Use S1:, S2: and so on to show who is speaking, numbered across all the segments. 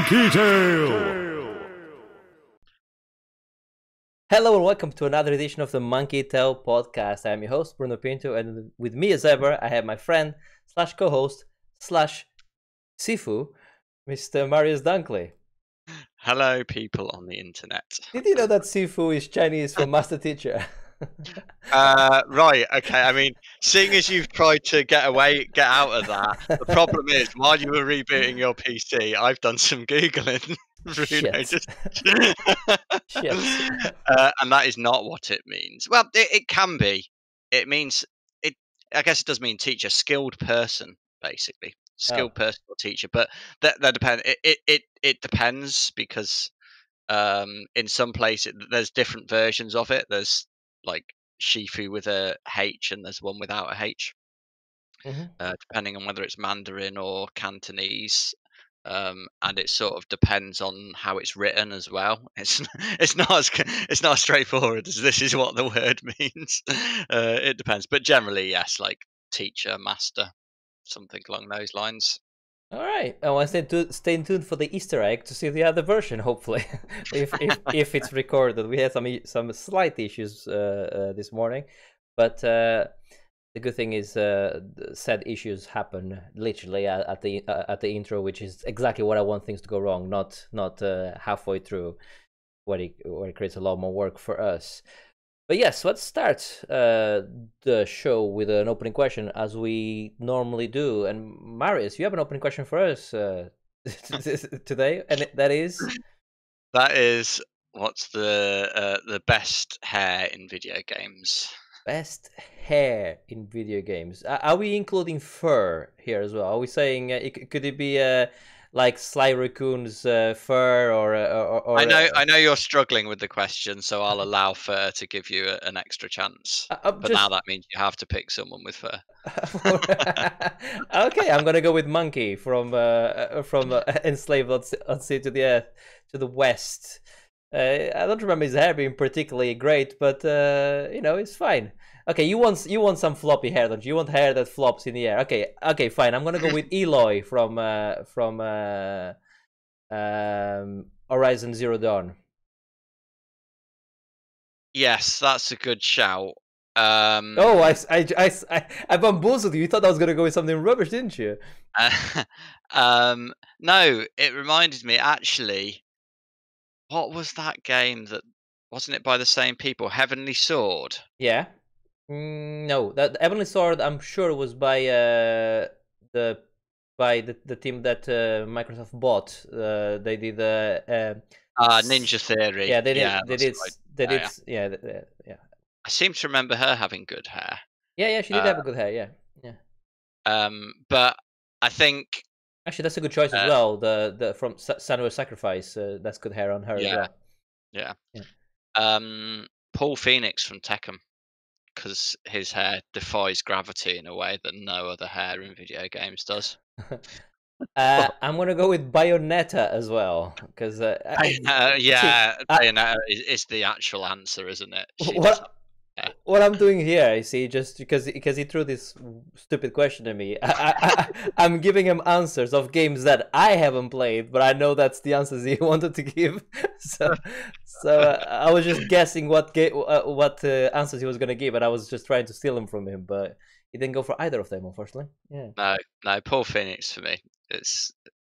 S1: Monkey Tail!
S2: Hello and welcome to another edition of the Monkey Tail podcast. I'm your host, Bruno Pinto, and with me as ever, I have my friend, slash co-host, slash Sifu, Mr. Marius Dunkley.
S3: Hello, people on the internet.
S2: Did you know that Sifu is Chinese for master teacher?
S3: Right, okay. I mean, seeing as you've tried to get out of that, the problem is, while you were rebooting your PC, I've done some Googling. Bruno,
S2: Shit. Shit.
S3: And that is not what it means. Well, it can be. It means, I guess it does mean teacher, skilled person, basically. Skilled person or teacher. But that depends. It depends because in some places, there's different versions of it. There's like Shifu with a H and there's one without a H, depending on whether it's Mandarin or Cantonese. And it sort of depends on how it's written as well. It's not as straightforward as this is what the word means. It depends, but generally yes, like teacher, master, something along those lines.
S2: All right. I want to stay tuned for the Easter egg to see the other version. Hopefully, if it's recorded. We had some slight issues this morning, but the good thing is said issues happen literally at the intro, which is exactly what I want things to go wrong, not halfway through, where it creates a lot more work for us. But yes, let's start the show with an opening question, as we normally do. And Marius, you have an opening question for us today, and that is
S3: what's the best hair in video games?
S2: Best hair in video games. Are we including fur here as well? Are we saying could it be like Sly Raccoon's fur or
S3: I know you're struggling with the question, so I'll allow fur to give you an extra chance. But now that means you have to pick someone with fur.
S2: Okay, I'm gonna go with Monkey from Enslaved on Sea to the Earth to the West. I don't remember his hair being particularly great, but it's fine. Okay, you want some floppy hair, don't you? You want hair that flops in the air. Okay, fine. I'm gonna go with Eloy from Horizon Zero Dawn.
S3: Yes, that's a good shout.
S2: I bamboozled you. You thought I was gonna go with something rubbish, didn't you?
S3: No, it reminded me actually. What was that game that wasn't it by the same people? Heavenly Sword.
S2: Yeah. No, that Heavenly Sword, I'm sure was by the team that Microsoft bought. They did
S3: Ninja Theory.
S2: Yeah, they did. Yeah.
S3: I seem to remember her having good hair.
S2: Yeah, she did have a good hair. Yeah.
S3: But I think
S2: actually that's a good choice as well. The from Senua's Sacrifice. That's good hair on her as well.
S3: Yeah. Paul Phoenix from Tekken, because his hair defies gravity in a way that no other hair in video games does.
S2: I'm gonna go with Bayonetta as well, because
S3: Bayonetta is the actual answer, isn't it?
S2: What I'm doing here, you see, just because he threw this stupid question at me, I'm giving him answers of games that I haven't played, but I know that's the answers he wanted to give. So I was just guessing what answers he was going to give, and I was just trying to steal them from him, but he didn't go for either of them, unfortunately. Yeah.
S3: No, Paul Phoenix for me. It's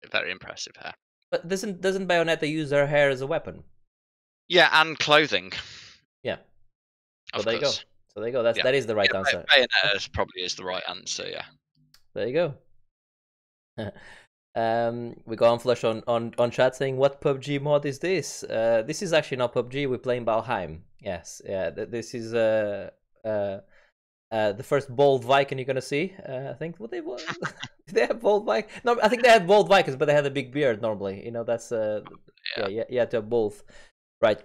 S3: very impressive hair.
S2: But doesn't Bayonetta use her hair as a weapon?
S3: Yeah, and clothing.
S2: Yeah. So there you go. That is the right answer.
S3: Bayonetta probably is the right answer. Yeah.
S2: There you go. We got on Flush on chat saying, "What PUBG mod is this?" This is actually not PUBG. We're playing Valheim. Yes. Yeah. This is the first bald Viking you're gonna see. I think did they have bald Viking? No, I think they had bald Vikings, but they had a big beard normally. That's you had to have both, right?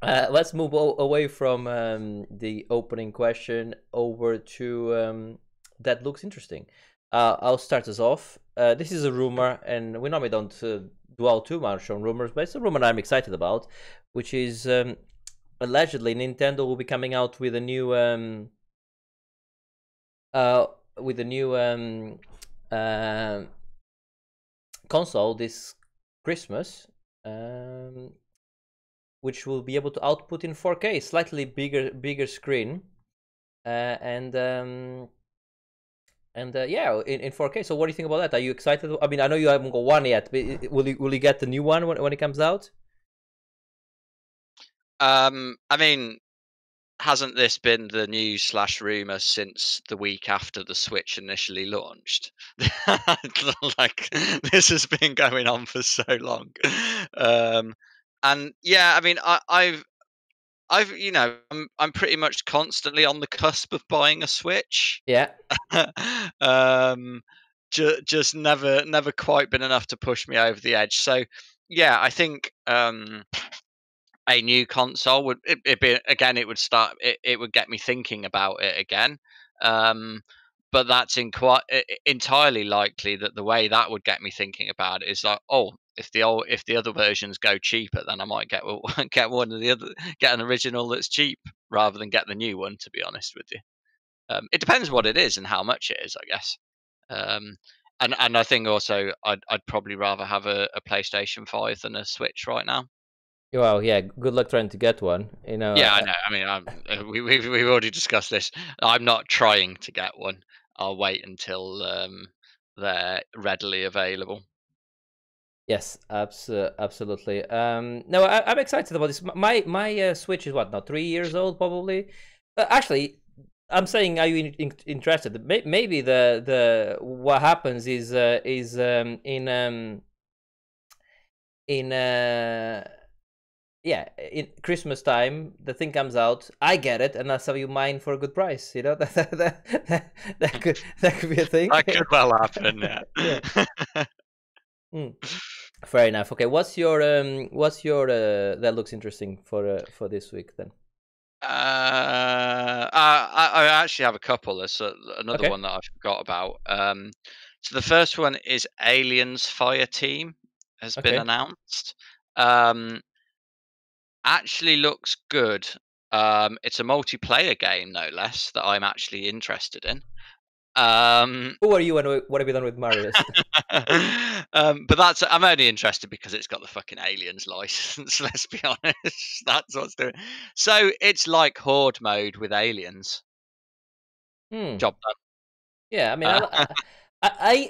S2: Let's move away from the opening question over to that looks interesting. I'll start us off. This is a rumor, and we normally don't dwell too much on rumors, but it's a rumor I'm excited about, which is allegedly Nintendo will be coming out with a new console this Christmas, which will be able to output in 4K, slightly bigger screen, and yeah, in 4K. So what do you think about that? Are you excited? I mean, I know you haven't got one yet, but will you get the new one when it comes out?
S3: I mean, hasn't this been the news / rumor since the week after the Switch initially launched? Like, this has been going on for so long. And yeah, I mean, I've I'm pretty much constantly on the cusp of buying a Switch.
S2: Yeah.
S3: um, just never quite been enough to push me over the edge. So yeah, I think a new console would it be again. It would start. It would get me thinking about it again. But that's entirely likely that the way that would get me thinking about it is like, oh, if the other versions go cheaper, then I might get one of the other, get an original that's cheap rather than get the new one. To be honest with you, it depends what it is and how much it is, I guess. Um, and I think also I'd probably rather have a PlayStation 5 than a Switch right now.
S2: Well, yeah. Good luck trying to get one. You know.
S3: Yeah, I know. I mean, we've already discussed this. I'm not trying to get one. I'll wait until they're readily available.
S2: Yes, absolutely. No, I'm excited about this. My Switch is what now, 3 years old, probably. Actually, I'm saying, are you interested? Maybe the what happens is in yeah, in Christmas time the thing comes out, I get it, and I sell you mine for a good price. You know, that could be a thing.
S3: That could well happen. Yeah.
S2: Yeah. Fair enough. Okay, what's your that looks interesting for this week then?
S3: I actually have a couple. There's another
S2: Okay.
S3: one that I forgot about. So the first one is Aliens Fire Team has been
S2: Okay.
S3: announced. Actually looks good. It's a multiplayer game, no less, that I'm actually interested in.
S2: Who are you and what have you done with Marius?
S3: But I'm only interested because it's got the fucking Aliens license. Let's be honest, that's what's doing. So it's like Horde mode with aliens. Job
S2: Yeah, I mean,
S3: done.
S2: I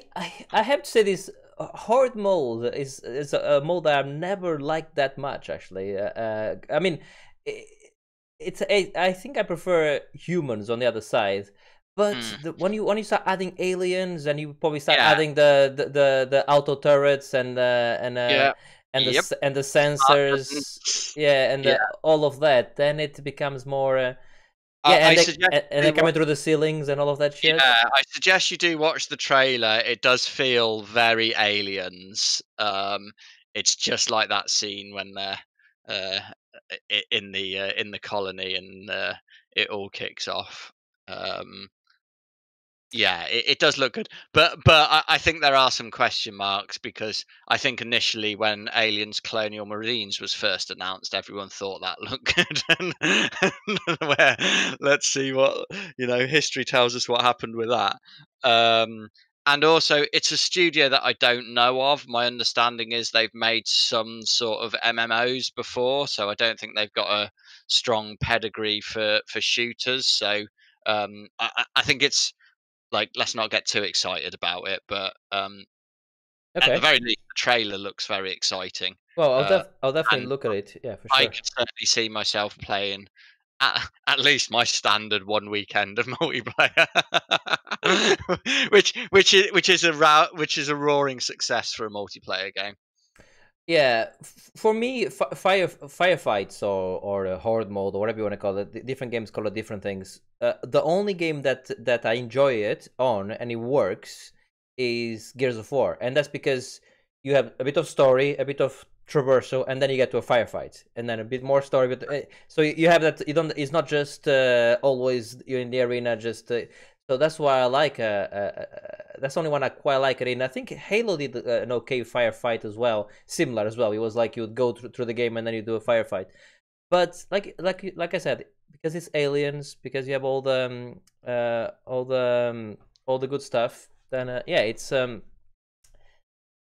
S2: have to say this horde mode is a mode that I've never liked that much. Actually, I mean, I think I prefer humans on the other side. But when you start adding aliens, and you probably start
S3: Yeah.
S2: adding the auto turrets and
S3: Yeah.
S2: and
S3: Yep.
S2: the sensors, yeah, and
S3: Yeah.
S2: all of that, then it becomes more.
S3: I
S2: Yeah,
S3: suggest
S2: and they're coming through the ceilings and all of that shit.
S3: Yeah, I suggest you do watch the trailer. It does feel very Aliens. It's just like that scene when they're uh, in the colony and it all kicks off. Yeah, it does look good, but I think there are some question marks because I think initially when Aliens Colonial Marines was first announced, everyone thought that looked good, where let's see what history tells us what happened with that. And also, it's a studio that I don't know of. My understanding is they've made some sort of MMOs before, so I don't think they've got a strong pedigree for shooters. So I think it's like, let's not get too excited about it, but at the
S2: Okay.
S3: very least, the trailer looks very exciting.
S2: Well,
S3: Uh,
S2: I'll definitely
S3: and
S2: look at it. Yeah, for
S3: I
S2: sure.
S3: could certainly see myself playing at least my standard one weekend of multiplayer, which is a roaring success for a multiplayer game.
S2: Yeah, for me, firefights or horde mode or whatever you want to call it, different games call it different things. The only game that I enjoy it on and it works is Gears of War, and that's because you have a bit of story, a bit of traversal, and then you get to a firefight, and then a bit more story. But so you have that. You don't. It's not just always you're in the arena. Just so that's why I like. That's the only one I quite like it in. I think Halo did an okay firefight as well, similar as well. It was like you would go through the game and then you do a firefight. But like I said, because it's aliens, because you have all the all the good stuff. Then yeah,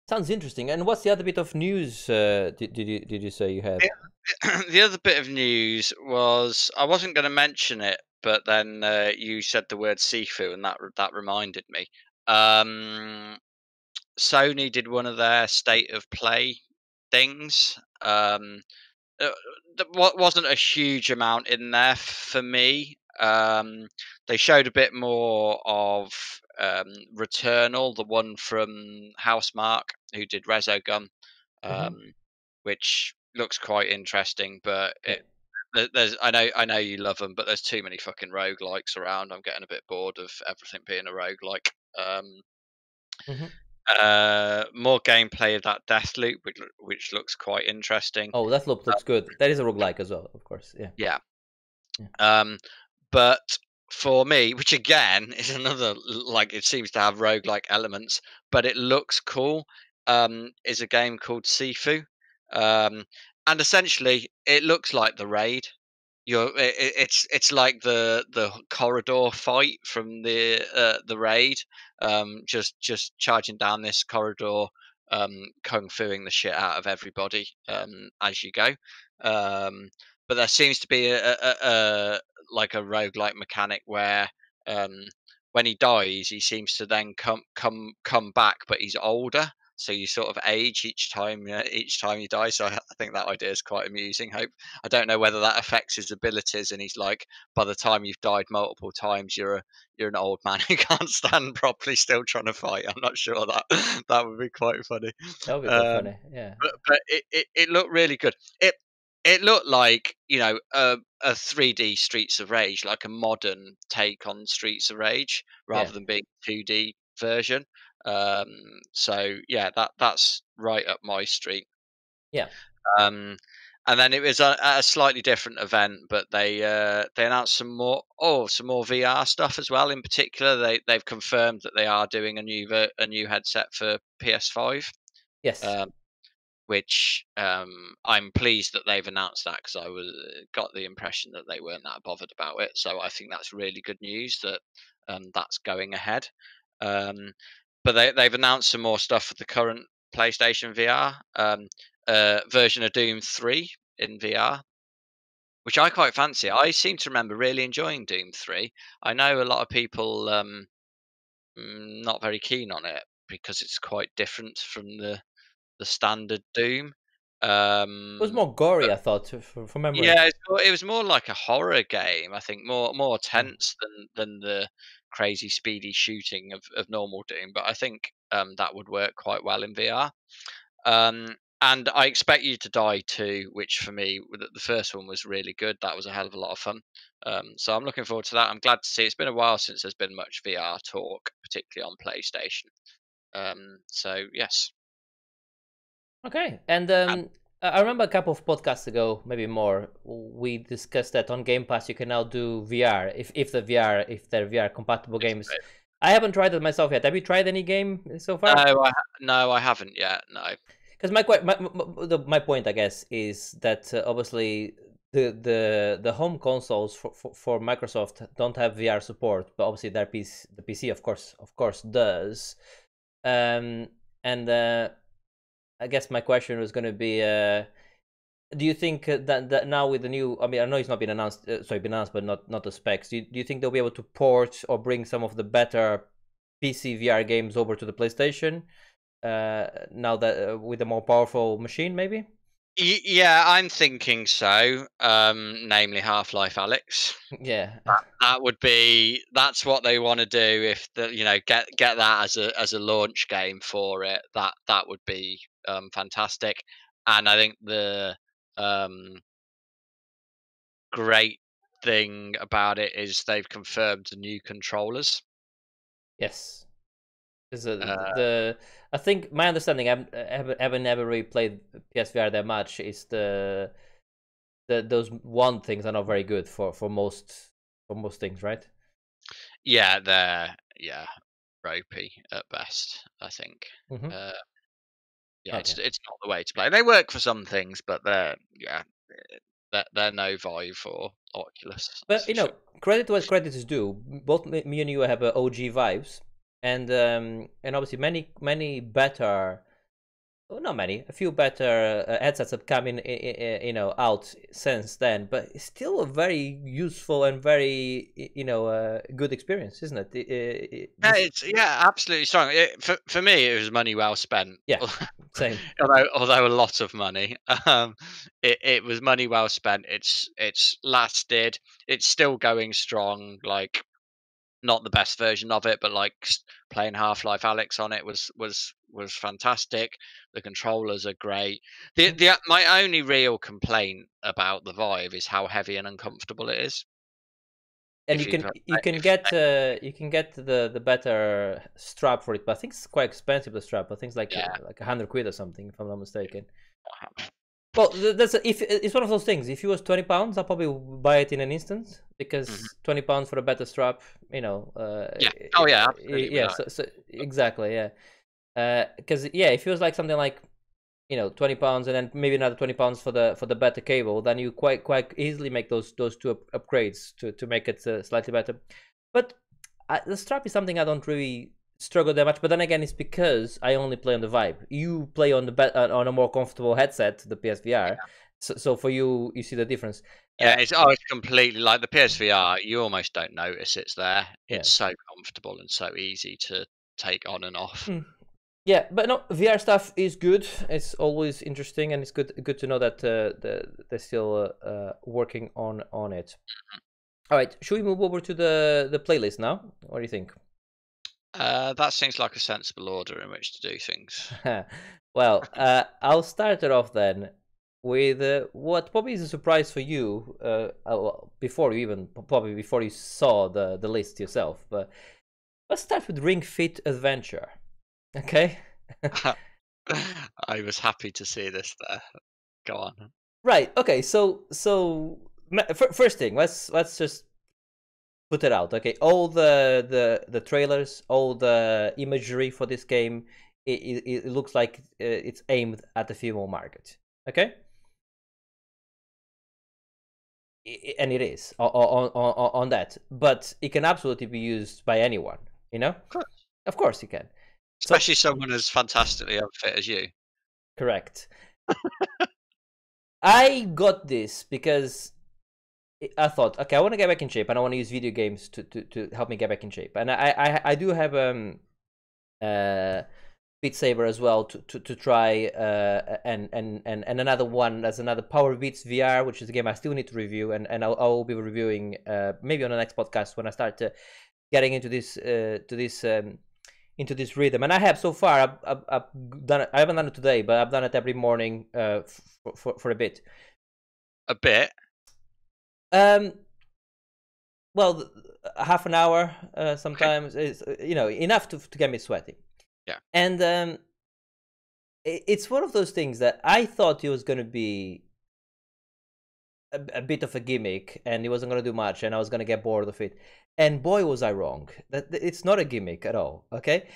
S2: Sounds interesting. And what's the other bit of news did you say you had?
S3: The other bit of news was I wasn't going to mention it, but then you said the word Sifu, and that reminded me. Sony did one of their state of play things. Uh, what wasn't a huge amount in there for me. They showed a bit more of Returnal, the one from Housemarque, who did Resogun,
S2: Mm-hmm.
S3: which looks quite interesting. But
S2: Yeah.
S3: there's I know you love them, but there's too many fucking roguelikes around. I'm getting a bit bored of everything being a roguelike.
S2: Mm-hmm.
S3: More gameplay of that Deathloop, which looks quite interesting.
S2: Oh, that looks good. That is a roguelike as well, of course. Yeah.
S3: Yeah.
S2: Yeah.
S3: But for me, which again is another like it seems to have roguelike elements, but it looks cool, is a game called Sifu. Um, and essentially it looks like the raid. It's like the corridor fight from the raid, just charging down this corridor, kung fuing the shit out of everybody as you go. But there seems to be a like a roguelike mechanic where um, when he dies, he seems to then come back, but he's older. So you sort of age each time you die. So I think that idea is quite amusing. I don't know whether that affects his abilities, and he's like, by the time you've died multiple times, you're an old man who can't stand properly, still trying to fight. I'm not sure that that would be quite funny.
S2: That would be quite
S3: Um,
S2: funny. Yeah.
S3: but it looked really good. It looked like a 3D Streets of Rage, like a modern take on Streets of Rage,
S2: Yeah.
S3: rather than being 2D version. Um, so yeah, that's right up my street.
S2: Yeah.
S3: Um, and then it was at a slightly different event, but they announced some more VR stuff as well. In particular, they've confirmed that they are doing a new headset for PS5.
S2: Yes.
S3: Um, which I'm pleased that they've announced that because I was got the impression that they weren't that bothered about it. So I think that's really good news that that's going ahead. Um, but they've announced some more stuff for the current PlayStation VR version of Doom 3 in VR, which I quite fancy. I seem to remember really enjoying Doom 3. I know a lot of people not very keen on it because it's quite different from the standard Doom.
S2: It was
S3: Um,
S2: more gory, I thought, from memory.
S3: yeah, it was more like a horror game. I think more
S2: Mm.
S3: tense than the crazy speedy shooting of normal Doom. But I think that would work quite well in VR. And I Expect You to Die too, which for me, the first one was really good. That was a hell of a lot of fun. So I'm looking forward to that. I'm glad to see. It's been a while since there's been much VR talk, particularly on PlayStation. So yes.
S2: Okay. And I remember a couple of podcasts ago, maybe more, we discussed that on Game Pass you can now do VR if they're VR compatible games. I haven't tried it myself yet. Have you tried any game so far?
S3: No, I haven't yet. No.
S2: Because my point, I guess, is that obviously the home consoles for Microsoft don't have VR support, but obviously the PC of course does. And I guess my question was going to be, do you think that now with the new, I mean, I know it's not been announced, been announced, but not the specs. Do you think they'll be able to port or bring some of the better PC VR games over to the PlayStation? Now that with a more powerful machine, maybe.
S3: Yeah, I'm thinking so. Namely, Half-Life Alex.
S2: Yeah.
S3: That's what they want to do. If get that as a launch game for it, that would be fantastic. And I think the um, great thing about it is they've confirmed the new controllers.
S2: Yes. Is
S3: Uh,
S2: I think my understanding, I haven't never really played PSVR that much. Is those one things are not very good for most things, right?
S3: yeah, they're ropey at best. I think.
S2: Mm-hmm.
S3: Uh, yeah,
S2: Okay.
S3: it's not the way to play. They work for some things, but they're no Vive or Oculus. That's
S2: But
S3: for sure.
S2: credit what credit is due. Both me and you have OG vibes, and obviously many better well, not many. A few better headsets have come out since then, but it's still a very useful and very, good experience, isn't it?
S3: Yeah, it's absolutely strong. For me, it was money well spent.
S2: Yeah, same.
S3: although a lot of money. It was money well spent. It's lasted. It's still going strong. Like, not the best version of it, but like playing Half-Life Alyx on it was fantastic. The controllers are great. My only real complaint about the Vive is how heavy and uncomfortable it is.
S2: And
S3: If
S2: you
S3: you
S2: can get the better strap for it, but I think it's quite expensive. The strap, I think it's like
S3: yeah,
S2: like £100 or something, if I'm not mistaken.
S3: yeah.
S2: Well, if it's one of those things. If it was £20, I'll probably buy it in an instant, because £20 for a better strap,
S3: Yeah. Oh yeah, absolutely.
S2: yeah. So exactly, yeah. Because if it was like something like £20 and then maybe another £20 for the better cable, then you quite easily make those two upgrades to make it slightly better. But the strap is something I don't really struggle that much. But then again, it's because I only play on the Vive. You play on on a more comfortable headset, the PSVR. Yeah. So for you see the difference.
S3: Yeah, it's completely like the PSVR. You almost don't notice it's there. It's so comfortable and so easy to take on and off.
S2: Yeah, but no, VR stuff is good. It's always interesting, and it's good to know that they're still working on it. All right, should we move over to the playlist now? What do you think?
S3: That seems like a sensible order in which to do things.
S2: Well, I'll start it off then with what probably is a surprise for you. Before you saw the list yourself. But let's start with Ring Fit Adventure. Okay.
S3: I was happy to see this there. Go on.
S2: Right. Okay. So first thing, let's just put it out. Okay. All the trailers, all the imagery for this game, it looks like it's aimed at the female market. Okay. And it is on that, but it can absolutely be used by anyone. Of course you can.
S3: Especially someone as fantastically unfit as you.
S2: Correct. I got this because I thought, okay, I want to get back in shape, and I want to use video games to help me get back in shape. And I do have Beat Saber as well to try, and another one. There's another Power Beats VR, which is a game I still need to review, and I'll be reviewing maybe on the next podcast when I start getting into this into this rhythm. And I have so far. I've done it. I haven't done it today, but I've done it every morning for a bit.
S3: A bit.
S2: Well, half an hour sometimes is enough to get me sweating.
S3: Yeah.
S2: And it's one of those things that I thought it was going to be a bit of a gimmick, and it wasn't going to do much, and I was going to get bored of it. And boy, was I wrong. That it's not a gimmick at all. Okay.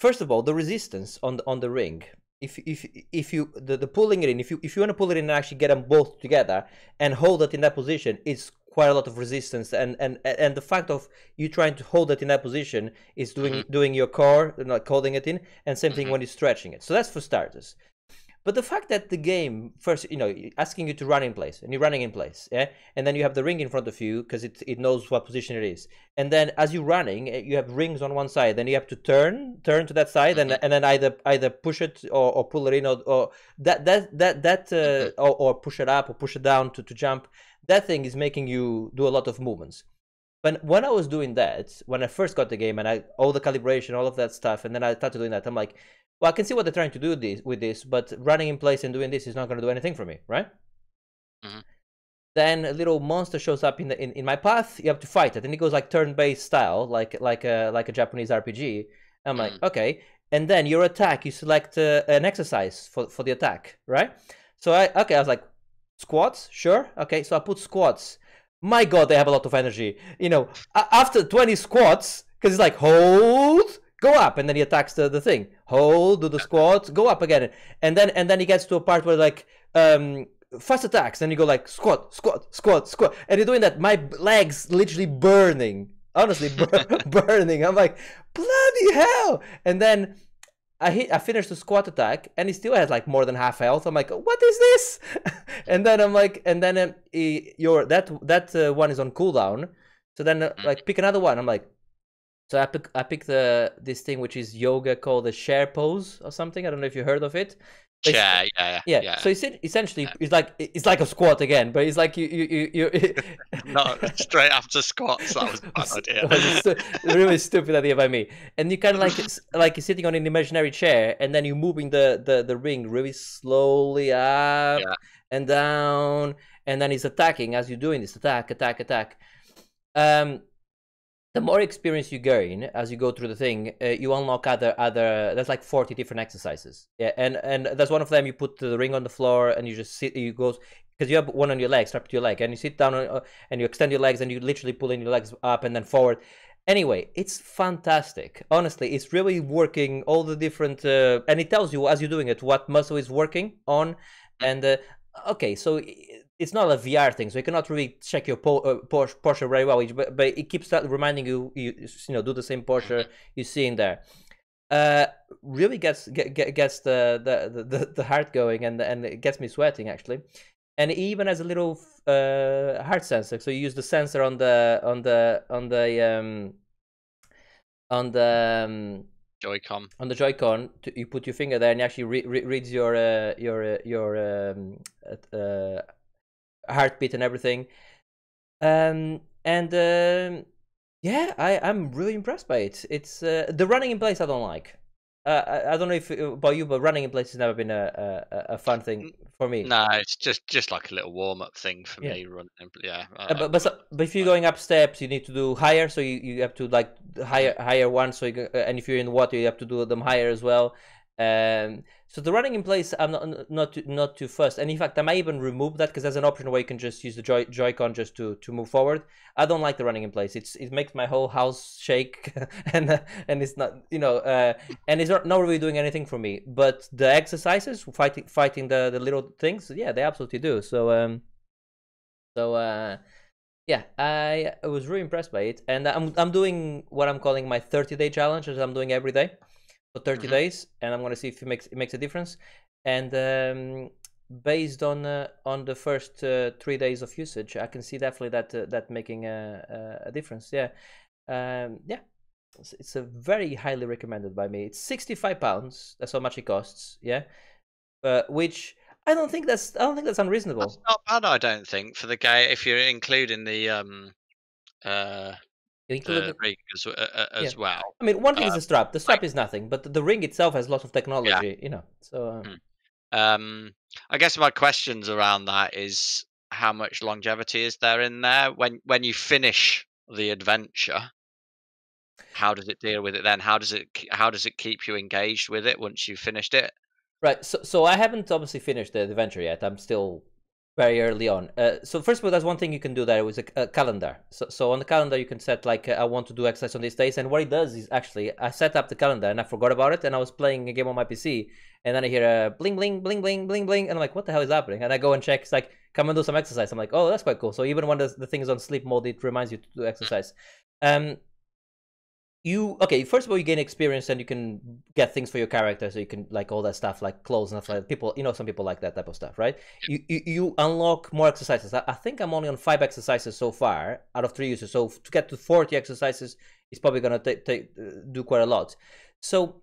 S2: First of all, the resistance on the ring. If you the pulling it in, if you want to pull it in and actually get them both together and hold it in that position, it's quite a lot of resistance. And the fact of you trying to hold it in that position is doing your core, like holding it in, and same thing when you're stretching it. So that's for starters. But the fact that the game first, asking you to run in place, and you're running in place, yeah, and then you have the ring in front of you because it knows what position it is, and then as you're running, you have rings on one side, then you have to turn to that side, and then either push it or pull it in, or or push it up or push it down to jump. That thing is making you do a lot of movements. But when I was doing that, when I first got the game, and all the calibration, all of that stuff, and then I started doing that, I'm like, well, I can see what they're trying to do with this, but running in place and doing this is not going to do anything for me, right? Then a little monster shows up in my path. You have to fight it, and it goes like turn-based style, like a Japanese RPG. I'm like, okay. And then your attack, you select an exercise for the attack, right? So I was like, squats, sure, okay. So I put squats. My God, they have a lot of energy. After 20 squats, because it's like hold. Go up, and then he attacks the thing. Hold, do the squats, go up again, and then he gets to a part where like fast attacks, and you go like squat, and you're doing that. My legs literally burning, honestly burning. I'm like, bloody hell! And then I finished the squat attack, and he still has like more than half health. I'm like, what is this? And then I'm like, and then that one is on cooldown. So then like pick another one. I'm like, so I picked this thing which is yoga called the share pose or something. I don't know if you heard of it. Yeah. So essentially, it's like a squat again, but it's like you
S3: Not straight after squats. That was a bad idea.
S2: It was a really stupid idea by me. And you kind of like you're sitting on an imaginary chair, and then you're moving the ring really slowly up and down, and then it's attacking as you're doing this attack. The more experience you gain as you go through the thing, you unlock other. There's like 40 different exercises. Yeah, and there's one of them. You put the ring on the floor and you just sit. You go because you have one on your leg, strapped to your leg, and you sit down and you extend your legs and you literally pulling your legs up and then forward. Anyway, it's fantastic. Honestly, it's really working all the different, and it tells you as you're doing it what muscle is working on, and okay, so. It's not a VR thing, so you cannot really check your posture very well, but it keeps reminding you, do the same posture you see in there. Really gets the heart going, and it gets me sweating actually. And it even has a little heart sensor, so you use the sensor on the
S3: Joy-Con.
S2: On the Joy-Con, you put your finger there, and it actually reads your heartbeat and everything. Yeah, I'm really impressed by it. It's the running in place I don't like. I don't know if about you, but running in place has never been a fun thing for me.
S3: No, it's just like a little warm-up thing for me. Running,
S2: but if you're going up steps, you need to do higher, so you have to like higher one. So and if you're in the water, you have to do them higher as well. So the running in place, I'm not too fussed. And in fact, I might even remove that because there's an option where you can just use the Joy-Con just to move forward. I don't like the running in place. It makes my whole house shake, and it's not and it's not really doing anything for me. But the exercises, fighting the little things, yeah, they absolutely do. So yeah, I was really impressed by it, and I'm doing what I'm calling my 30-day challenge, as I'm doing every day. For 30 days, and I'm gonna see if it makes a difference. And based on the first 3 days of usage, I can see definitely that making a difference. Yeah, yeah. It's a very highly recommended by me. It's £65. That's how much it costs. Yeah, which I don't think that's unreasonable.
S3: That's not bad, I don't think, for the game if you're including the ring as well.
S2: I mean, one thing is the strap. The strap is nothing, but the ring itself has lots of technology, So,
S3: I guess my questions around that is how much longevity is there in there when you finish the adventure? How does it deal with it then? How does it keep you engaged with it once you've finished it?
S2: Right. So I haven't obviously finished the adventure yet. I'm still very early on. So first of all, there's one thing you can do there with a calendar. So on the calendar, you can set like, I want to do exercise on these days. And what it does is actually, I set up the calendar and I forgot about it. And I was playing a game on my PC. And then I hear a bling, bling, bling, bling, bling, bling. And I'm like, what the hell is happening? And I go and check. It's like, come and do some exercise. I'm like, oh, that's quite cool. So even when the thing is on sleep mode, it reminds you to do exercise. First of all, you gain experience and you can get things for your character, so you can like all that stuff like clothes and stuff like that. People, some people like that type of stuff, right? You unlock more exercises. I think I'm only on 5 exercises so far out of 3 uses. So to get to 40 exercises is probably gonna do quite a lot. So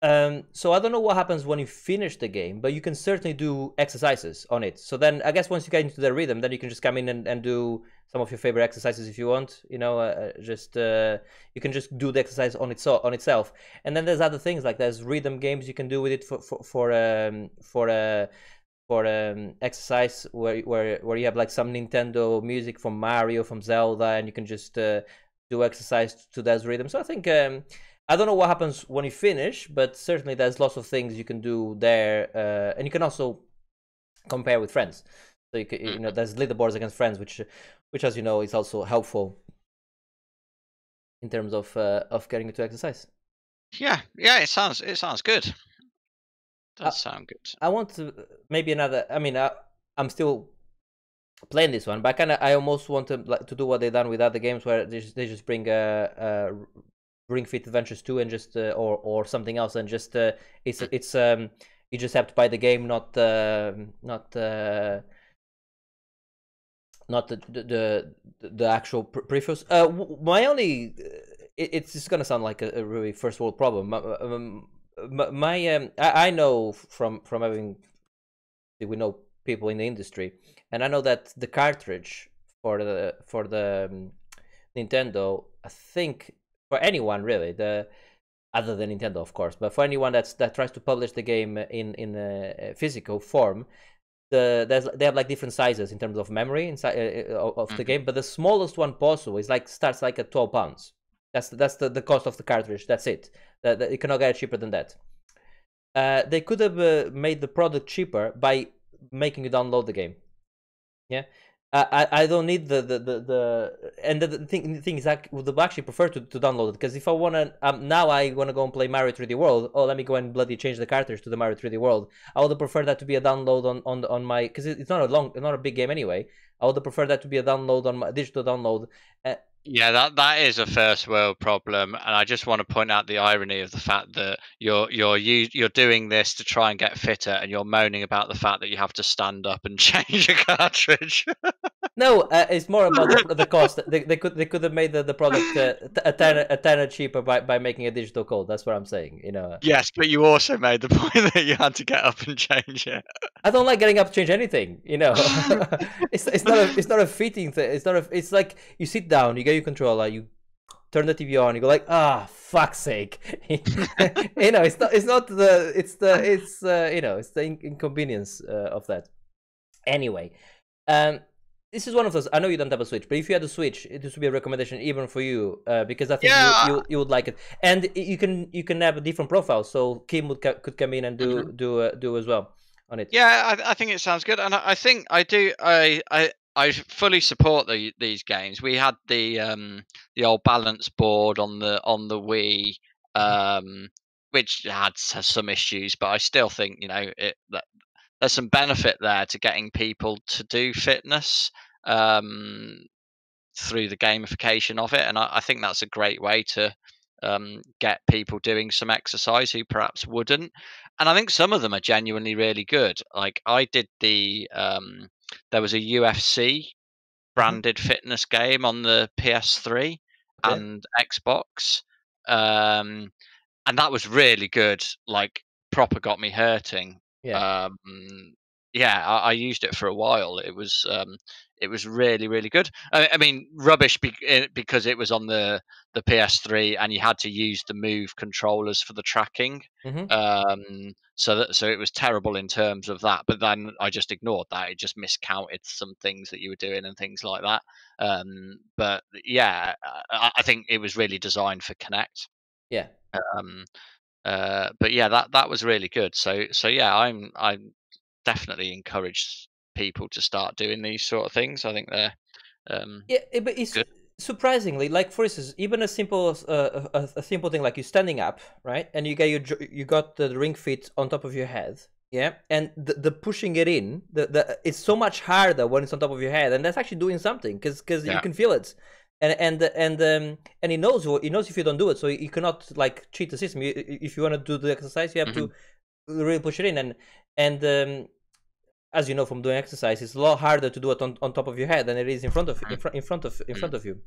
S2: so I don't know what happens when you finish the game, but you can certainly do exercises on it. So then I guess once you get into the rhythm, then you can just come in and do some of your favorite exercises if you want. You can just do the exercise on itself. And then there's other things like there's rhythm games you can do with it for exercise where you have like some Nintendo music from Mario, from Zelda, and you can just do exercise to that rhythm. So I think I don't know what happens when you finish, but certainly there's lots of things you can do there, and you can also compare with friends. So you can, there's leaderboards against friends, which as you know is also helpful in terms of getting into exercise.
S3: Yeah, it sounds good. Does sound good.
S2: I want to maybe another. I mean, I'm still playing this one, but I almost want to do what they've done with other games where they just bring Ring Fit Adventures 2 and just or something else, and just it's you just have to buy the game, not the actual prefix. My only it's just gonna sound like a really first world problem. I know from having, we know people in the industry, and I know that the cartridge for the Nintendo, I think for anyone really, other than Nintendo of course, but for anyone that tries to publish the game in a physical form, they have like different sizes in terms of memory inside of the game, but the smallest one possible is starts like at £12. That's the cost of the cartridge. That's it. You cannot get it cheaper than that. They could have made the product cheaper by making you download the game. Yeah, I don't need the thing is, I would actually prefer to download it, because if I wanna now I wanna go and play Mario 3D World. Oh, let me go and bloody change the cartridge to the Mario 3D World. I would prefer that to be a download on my, because it's not a big game anyway. I would prefer that to be a download on my digital download.
S3: Yeah, that is a first world problem, and I just want to point out the irony of the fact that you're doing this to try and get fitter, and you're moaning about the fact that you have to stand up and change a cartridge.
S2: No, it's more about the cost. They could have made the product a tenner cheaper by making a digital code. That's what I'm saying. You know.
S3: Yes, but you also made the point that you had to get up and change it.
S2: I don't like getting up to change anything. You know, it's not a fitting thing. It's like you sit down, you get your controller, you turn the TV on, you go like, fuck's sake. You know, it's the inconvenience of that. Anyway, this is one of those. I know you don't have a Switch, but if you had a Switch, this would be a recommendation even for you, because I think you would like it, and you can have a different profile. So Kim could come in and do as well on it.
S3: Yeah, I think it sounds good, and I think I do. I fully support these games. We had the old balance board on the Wii, which has some issues, but I still think that there's some benefit there to getting people to do fitness through the gamification of it, and I think that's a great way to get people doing some exercise who perhaps wouldn't. And I think some of them are genuinely really good. Like I did there was a UFC branded fitness game on the PS3 and Xbox, and that was really good. Like proper got me hurting.
S2: Yeah.
S3: I used it for a while. It was really, really good. I mean, rubbish because it was on the PS3 and you had to use the Move controllers for the tracking. So it was terrible in terms of that. But then I just ignored that. It just miscounted some things that you were doing and things like that. But yeah, I think it was really designed for Kinect.
S2: Yeah.
S3: But yeah, that was really good. So yeah, I'm definitely encourage people to start doing these sort of things. I think they're
S2: but it's good. Surprisingly, like for instance, even a simple thing like you standing up, right, and you got the Ring Fit on top of your head, yeah, and the pushing it in, it's so much harder when it's on top of your head, and that's actually doing something because you can feel it. And he knows if you don't do it, so you cannot like cheat the system. If you want to do the exercise, you have to really push it in, and as you know from doing exercise, it's a lot harder to do it on top of your head than it is in front of you.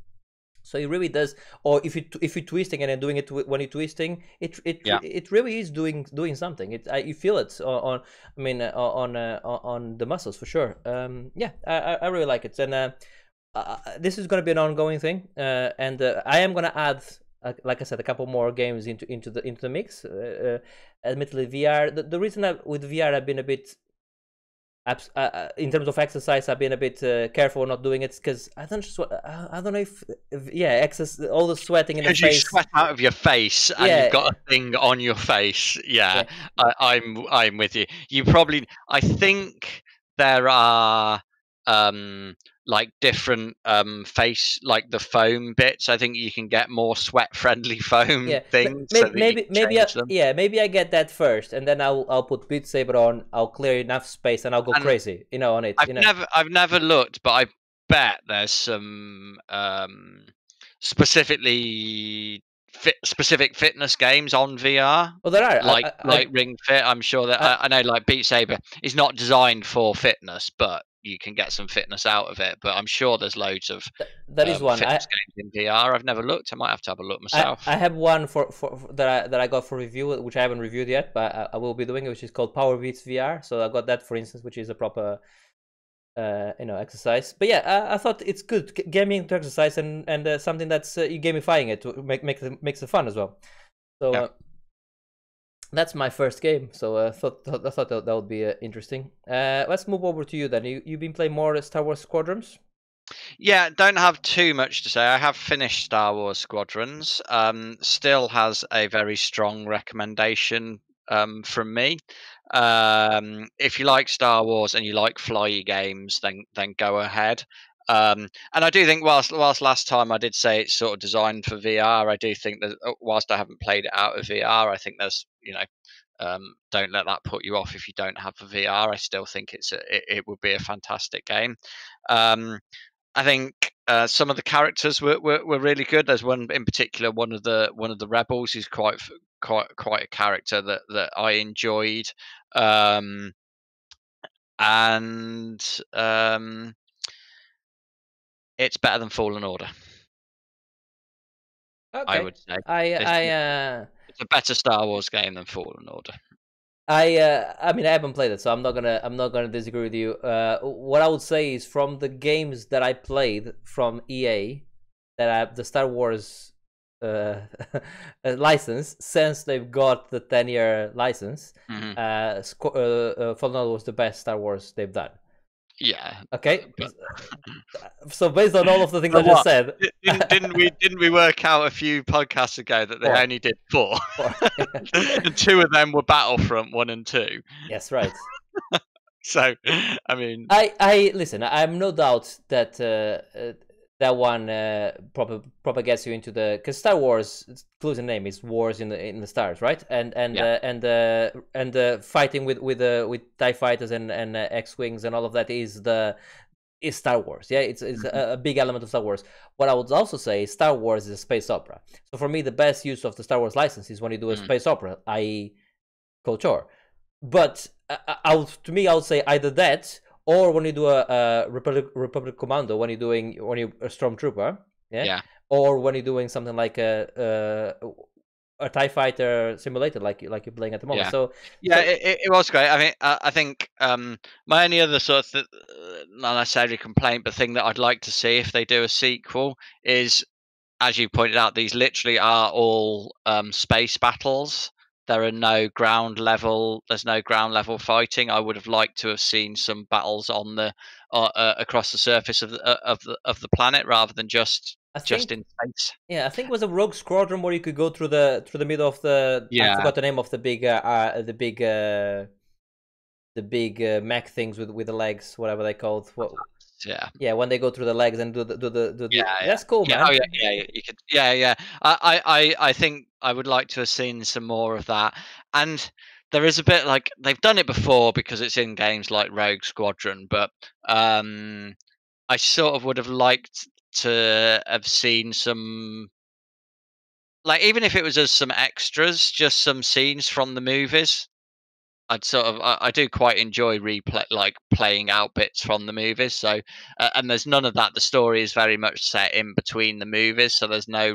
S2: So it really does. Or if you're twisting and then doing it when you're twisting, it really is doing something. You feel it on the muscles for sure. I really like it, and this is going to be an ongoing thing. And I am going to add, like I said, a couple more games into the mix. Admittedly, VR. The reason with VR I've been a bit. In terms of exercise, I've been a bit careful not doing it because I don't know if all the sweating in the face.
S3: Because you sweat out of your face and you've got a thing on your face. Yeah. I'm with you. I think there are like different face, like the foam bits. I think you can get more sweat friendly foam things.
S2: Maybe I get that first, and then I'll put Beat Saber on. I'll clear enough space, and I'll go crazy, on it.
S3: I've never looked, but I bet there's some specifically specific fitness games on VR.
S2: Well, there are
S3: Like Ring Fit. I'm sure that I know, like Beat Saber is not designed for fitness, but you can get some fitness out of it. But I'm sure there's loads of
S2: that is one
S3: fitness games in VR. I've never looked. I might have to have a look myself.
S2: I have one for that I got for review, which I haven't reviewed yet, but I will be doing it, which is called Power Beats VR. So I got that, for instance, which is a proper exercise. But yeah, I thought it's good gaming to exercise and something that's you gamifying it to makes it fun as well. So that's my first game. So I thought that would be interesting. Let's move over to you then. You've been playing more Star Wars Squadrons.
S3: Yeah, don't have too much to say. I have finished Star Wars Squadrons. Still has a very strong recommendation from me. If you like Star Wars and you like flyy games, then go ahead. And I do think whilst last time I did say it's sort of designed for VR, I do think that whilst I haven't played it out of VR, I think there's don't let that put you off if you don't have the VR. I still think it would be a fantastic game. I think some of the characters were really good. There's one in particular, one of the rebels, who's quite a character that I enjoyed, and it's better than Fallen Order.
S2: Okay.
S3: I would say it's a better Star Wars game than Fallen Order.
S2: I mean, I haven't played it, so I'm not gonna disagree with you. What I would say is, from the games that I played from EA, the Star Wars license, since they've got the 10-year license, Fallen Order was the best Star Wars they've done.
S3: Yeah.
S2: Okay. So based on all of the things I just said,
S3: didn't we work out a few podcasts ago that they only did 4? And 2 of them were Battlefront 1 and 2.
S2: Yes, right.
S3: So, I mean,
S2: I listen. I'm no doubt that that one proper gets you into the, because Star Wars, clues in the name, is wars in the stars, right? And fighting with TIE fighters and X-wings and all of that is Star Wars. Yeah, it's a big element of Star Wars. What I would also say is Star Wars is a space opera. So for me, the best use of the Star Wars license is when you do a space opera, i.e. KOTOR. But I would say either that, or when you do a Republic Commando, when you're a Stormtrooper, yeah, or when you're doing something like a TIE fighter simulator, like you're playing at the moment.
S3: It was great. I mean, I think my only other sort of not necessarily complaint, but thing that I'd like to see if they do a sequel is, as you pointed out, these literally are all space battles. There are no ground level. There's no ground level fighting. I would have liked to have seen some battles on the across the surface of the planet, rather than just in space.
S2: Yeah, I think it was a Rogue Squadron where you could go through the middle of the. Yeah. I forgot the name of the big mech things with the legs, whatever they called. Yeah, when they go through the legs and do the that's cool, man.
S3: Oh yeah, you could. Yeah. I think I would like to have seen some more of that. And there is a bit like they've done it before because it's in games like Rogue Squadron, but I sort of would have liked to have seen some, like, even if it was as some extras, just some scenes from the movies. I do quite enjoy playing out bits from the movies. So and there's none of that. The story is very much set in between the movies, so there's no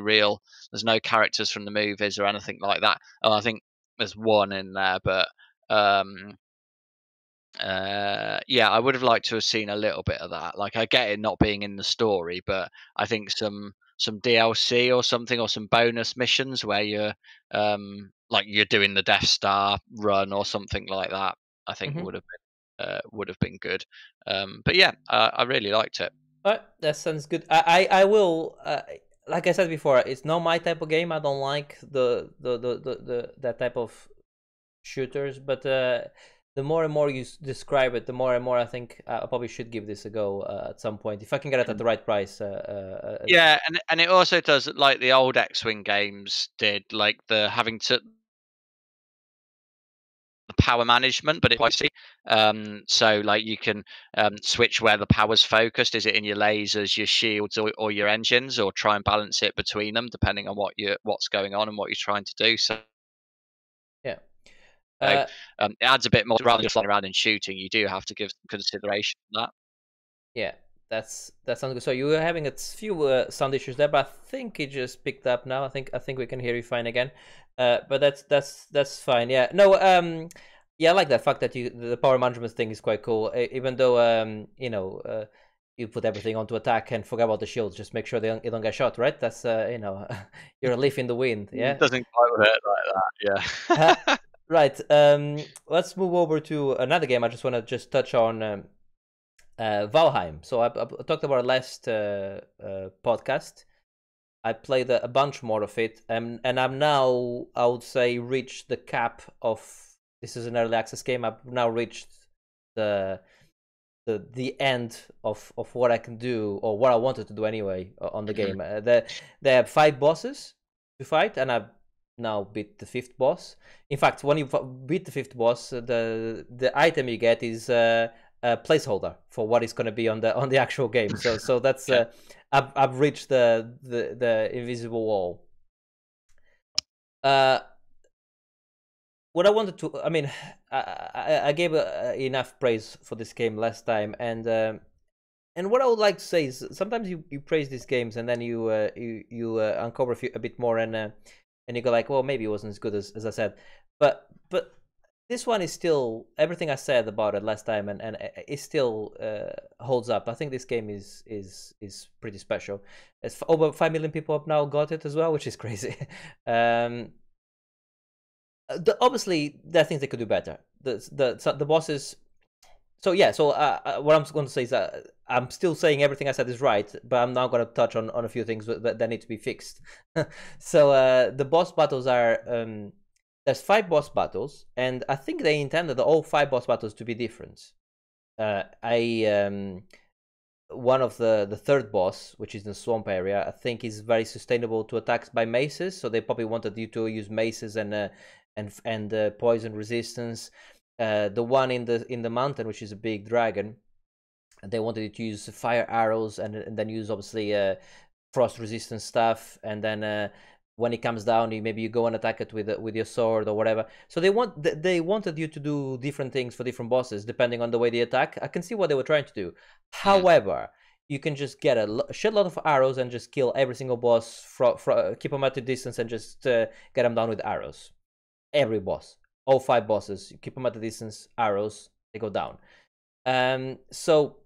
S3: characters from the movies or anything like that. Oh, I think there's one in there, but I would have liked to have seen a little bit of that. Like, I get it not being in the story, but I think some DLC or something, or some bonus missions where you're you're doing the Death Star run or something like that, I think would have been good. But yeah, I really liked it.
S2: That sounds good. I will, like I said before, it's not my type of game. I don't like the that type of shooters, but the more and more you describe it, the more and more I think I probably should give this a go at some point, if I can get it at the right price.
S3: Yeah, and it also does, like the old X-Wing games did, like the having to the power management, but it's pricey. So like you can switch where the power's focused. Is it in your lasers, your shields, or your engines, or try and balance it between them depending on what's going on and what you're trying to do. So
S2: Yeah.
S3: it adds a bit more rather than just flying around and shooting. You do have to give some consideration to that.
S2: Yeah, that sounds good. So you were having a few sound issues there, but I think it just picked up now. I think we can hear you fine again. But that's fine. Yeah. No. Yeah, I like that fact that the power management thing is quite cool. Even though you know, you put everything onto attack and forget about the shields. Just make sure you don't get shot, right? That's you know, you're a leaf in the wind. Yeah.
S3: It doesn't quite work like that. Yeah.
S2: Right. Let's move over to another game. I just want to just touch on Valheim. So I talked about last podcast. I played a bunch more of it, and I'm now, I would say, reached the cap of, this is an early access game. I've now reached the end of what I can do, or what I wanted to do anyway on the game. They have 5 bosses to fight, and I've now beat the 5th boss. In fact, when you beat the 5th boss, the item you get is a placeholder for what is going to be on the actual game. So that's I've reached the invisible wall. What I wanted to, I mean, I gave enough praise for this game last time, and what I would like to say is sometimes you praise these games and then you uncover a bit more, and you go like, well, maybe it wasn't as good as I said, but this one is still, everything I said about it last time, and it still holds up. I think this game is pretty special. It's over 5 million people have now got it as well, which is crazy. Obviously, there are things they could do better. The bosses. So yeah. So what I'm going to say is that I'm still saying everything I said is right, but I'm now going to touch on a few things that need to be fixed. So the boss battles are. There's 5 boss battles, and I think they intended all 5 boss battles to be different. One of the third boss, which is in the swamp area, I think is very sustainable to attacks by maces. So they probably wanted you to use maces and poison resistance. The one in the mountain, which is a big dragon, they wanted you to use fire arrows and then use obviously frost resistance stuff, and then when it comes down, maybe you go and attack it with your sword or whatever. So they wanted you to do different things for different bosses depending on the way they attack. I can see what they were trying to do. However, you can just get a shitload of arrows and just kill every single boss, keep them at a distance, and just get them down with arrows. Every boss, all 5 bosses, you keep them at a distance, arrows, they go down. So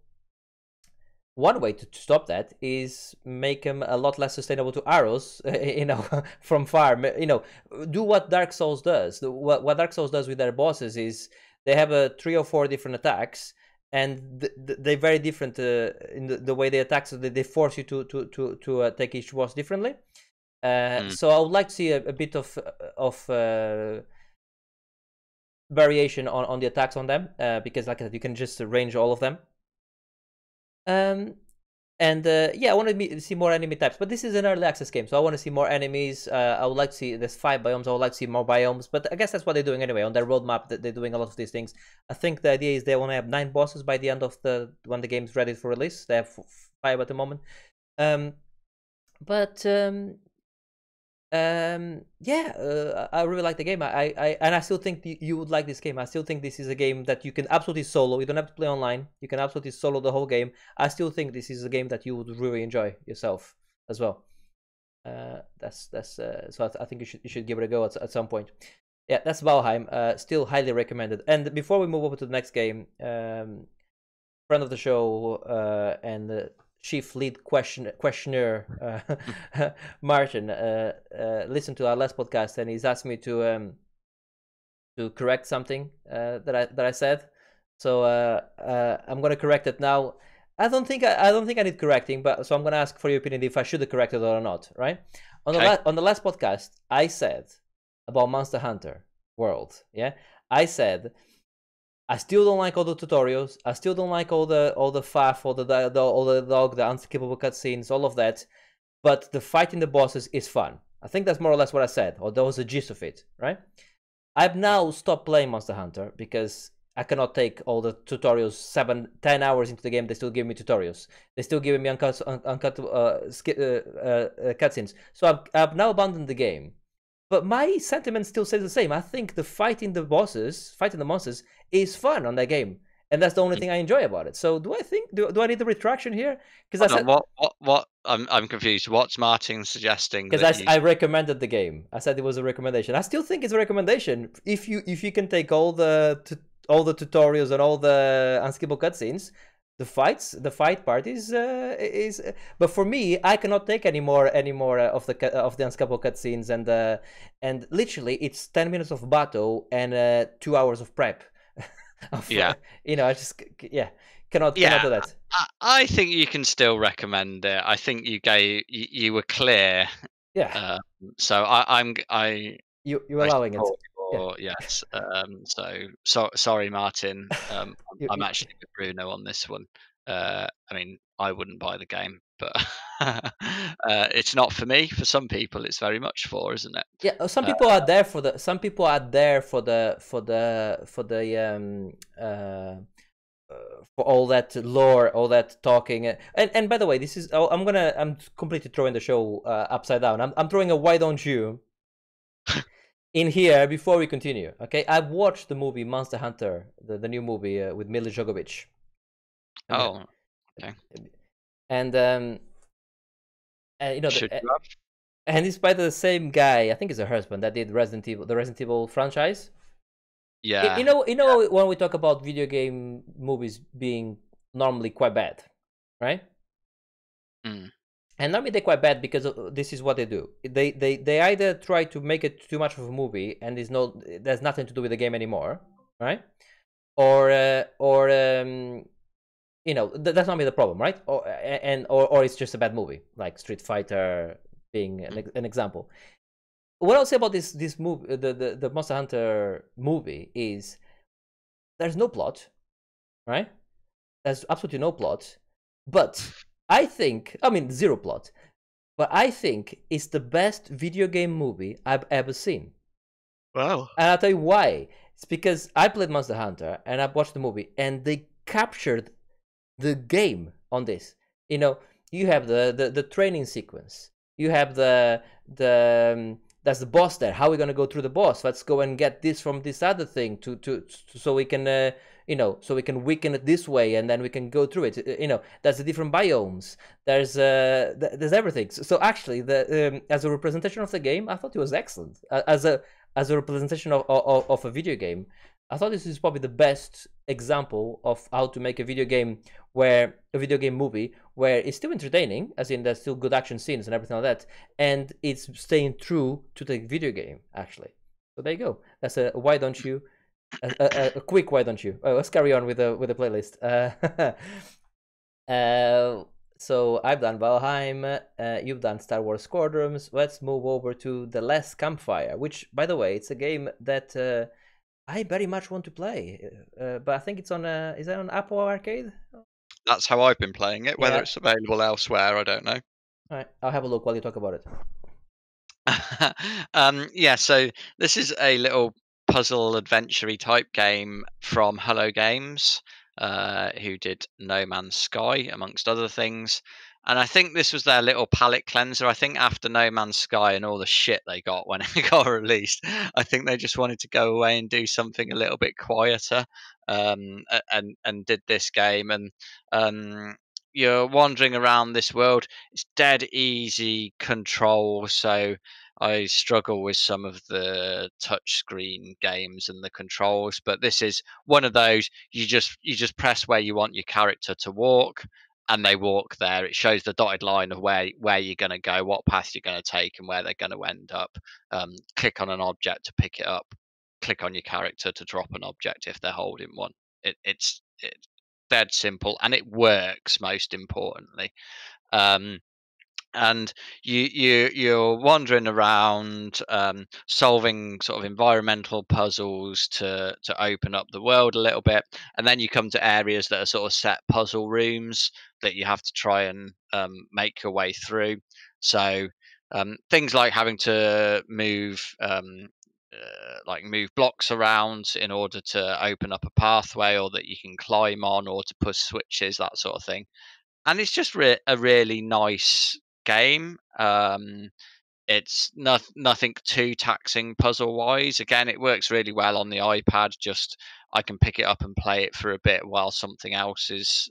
S2: one way to stop that is make them a lot less sustainable to arrows, you know, from far. You know, do what Dark Souls does. What Dark Souls does with their bosses is they have 3 or 4 different attacks, and they're very different in the way they attack. So they force you to take each boss differently. So I would like to see a bit of variation on the attacks on them, because like I said, you can just arrange all of them. Yeah, I want to see more enemy types, but this is an early access game, so I want to see more enemies. I would like to see, there's 5 biomes, I would like to see more biomes, but I guess that's what they're doing anyway. On their roadmap, they're doing a lot of these things. I think the idea is they want to have 9 bosses by the end of when the game's ready for release. They have 5 at the moment. Yeah, I really like the game. I still think you would like this game. I still think this is a game that you can absolutely solo. You don't have to play online. You can absolutely solo the whole game. I still think this is a game that you would really enjoy yourself as well. So I think you should give it a go at some point. Yeah, that's Valheim. Still highly recommended. And before we move over to the next game, friend of the show and chief lead questioner Martin listened to our last podcast, and he's asked me to correct something that I said. So I'm gonna correct it now. I don't think I need correcting, but so I'm gonna ask for your opinion if I should have corrected it or not. Right? On the last podcast, I said about Monster Hunter World. Yeah, I said I still don't like all the tutorials. I still don't like all the faff, all the dog, the unskippable cutscenes, all of that. But the fighting the bosses is fun. I think that's more or less what I said, or that was the gist of it, right? I've now stopped playing Monster Hunter because I cannot take all the tutorials 7-10 hours into the game. They still give me tutorials. They still giving me uncut cutscenes. So I've now abandoned the game. But my sentiment still says the same. I think the fighting the monsters, is fun on that game, and that's the only thing I enjoy about it. So do I think do I need the retraction here? Because
S3: what? I'm confused. What's Martin suggesting? Because
S2: I recommended the game. I said it was a recommendation. I still think it's a recommendation. If you can take all the tutorials and all the unskippable cutscenes, the fight part is. But for me, I cannot take any more of the unskippable cutscenes and literally it's 10 minutes of battle and 2 hours of prep.
S3: Yeah,
S2: I just cannot do that.
S3: I think you can still recommend it. I think you were clear.
S2: Yeah.
S3: So
S2: you're allowing it.
S3: Yes. So sorry, Martin. I'm actually with Bruno on this one. I mean, I wouldn't buy the game, but it's not for me. For some people, it's very much for, isn't it?
S2: Yeah, some people are there for the. Some people are there for all that lore, all that talking, and by the way, this is. I'm completely throwing the show upside down. I'm throwing a why don't you in here before we continue. Okay, I've watched the movie Monster Hunter, the new movie with Mila Jovovich.
S3: Oh, okay.
S2: And you know, and it's by the same guy. I think it's her husband that did the Resident Evil franchise.
S3: Yeah.
S2: You know, when we talk about video game movies being normally quite bad, right? And normally they're quite bad because this is what they do. They either try to make it too much of a movie and there's nothing to do with the game anymore, right? Or you know, that's not the problem, right? Or it's just a bad movie, like Street Fighter being an example. What I'll say about this movie, the Monster Hunter movie, is there's no plot, right? There's absolutely no plot, but I think, zero plot, but I think it's the best video game movie I've ever seen.
S3: Wow.
S2: And I'll tell you why. It's because I played Monster Hunter and I've watched the movie and they captured the game on this. You know, you have the training sequence. You have that's the boss there. How are we gonna go through the boss? Let's go and get this from this other thing so we can so we can weaken it this way and then we can go through it. There's the different biomes. There's everything. So actually, as a representation of the game, I thought it was excellent. As a representation of a video game, I thought this is probably the best example of how to make a video game movie where it's still entertaining, as in there's still good action scenes and everything like that, and it's staying true to the video game, actually. So there you go. That's a why don't you? A quick why don't you? Let's carry on with the playlist. So I've done Valheim, you've done Star Wars Squadrons. Let's move over to The Last Campfire, which, by the way, it's a game that I very much want to play, but I think it's on. Is that on Apple Arcade?
S3: That's how I've been playing it. Whether it's available elsewhere, I don't know.
S2: All right, I'll have a look while you talk about it.
S3: Yeah, so this is a little puzzle adventure type game from Hello Games, who did No Man's Sky, amongst other things. And I think this was their little palate cleanser. I think after No Man's Sky and all the shit they got when it got released, I think they just wanted to go away and do something a little bit quieter, and did this game. And you're wandering around this world. It's dead easy control, so I struggle with some of the touchscreen games and the controls, but this is one of those. You just press where you want your character to walk, and they walk there. It shows the dotted line of where you're going to go, what path you're going to take, and where they're going to end up. Click on an object to pick it up. Click on your character to drop an object if they're holding one. It's dead simple, and it works. Most importantly, and you're wandering around, solving sort of environmental puzzles to open up the world a little bit, and then you come to areas that are sort of set puzzle rooms that you have to try and make your way through. So things like having to move like move blocks around in order to open up a pathway, or that you can climb on, or to push switches, that sort of thing. And it's just a really nice game. It's nothing too taxing puzzle wise. Again, it works really well on the iPad. Just I can pick it up and play it for a bit while something else is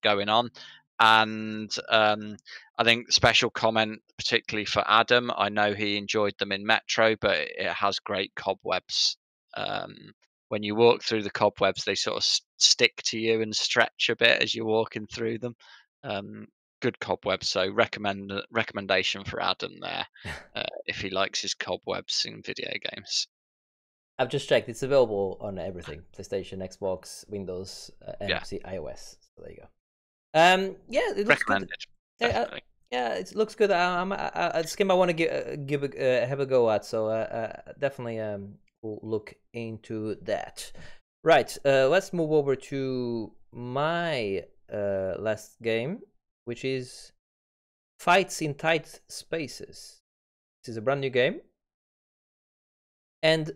S3: going on. And I think special comment, particularly for Adam. I know he enjoyed them in Metro, but it has great cobwebs. When you walk through the cobwebs, they sort of stick to you and stretch a bit as you're walking through them. Good cobwebs, so recommendation for Adam there, if he likes his cobwebs in video games.
S2: I've just checked; it's available on everything: PlayStation, Xbox, Windows, and iOS. So there you go. Yeah, it looks
S3: recommended.
S2: Good. Yeah, it looks good. It's a game I want to have a go at. So definitely we'll look into that. Right. Let's move over to my last game, which is Fights in Tight Spaces. This is a brand new game. And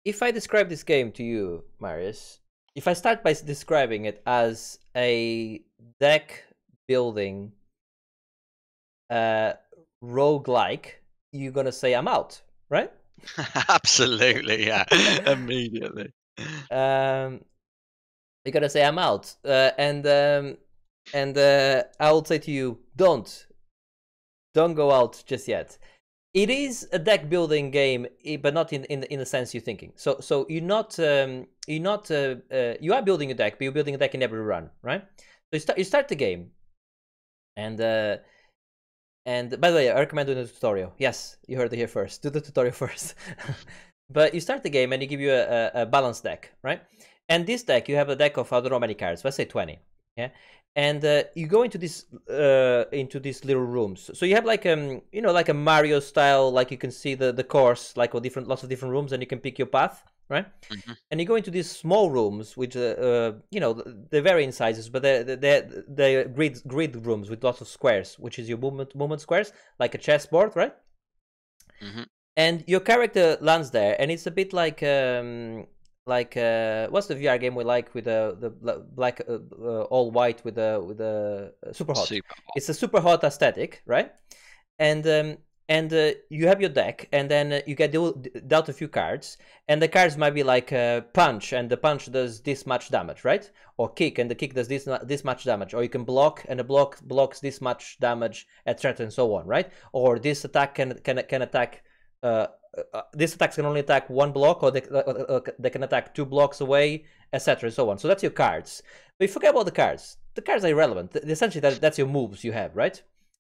S2: if I describe this game to you, Marius, if I start by describing it as a deck building roguelike, you're going to say I'm out, right?
S3: Absolutely, yeah. Immediately.
S2: You're going to say I'm out. And I will say to you, don't go out just yet. It is a deck building game, but not in the sense you're thinking. So you are building a deck, but you're building a deck in every run, right? So you start the game, and by the way, I recommend doing the tutorial. Yes, you heard it here first. Do the tutorial first. But you start the game and you give you a balanced deck, right? And this deck, you have a deck of I don't know how many cards. Let's say 20. Yeah. And you go into these little rooms. So you have like like a Mario style, like you can see the course, like lots of different rooms, and you can pick your path, right? Mm-hmm. And you go into these small rooms, which they vary in sizes, but they're grid rooms with lots of squares, which is your movement squares, like a chessboard, right? Mm-hmm. And your character lands there, and it's a bit like what's the VR game we like with the black all white with the super hot. It's a super hot aesthetic, right? And you have your deck, and then you get dealt a few cards, and the cards might be like punch, and the punch does this much damage, right? Or kick, and the kick does this much damage. Or you can block, and the block blocks this much damage, etc., and so on, right? Or this attack can attack. This attacks can only attack one block, or they can attack 2 blocks away, etc., and so on. So that's your cards. But you forget about the cards. The cards are irrelevant. Essentially, that's your moves you have, right?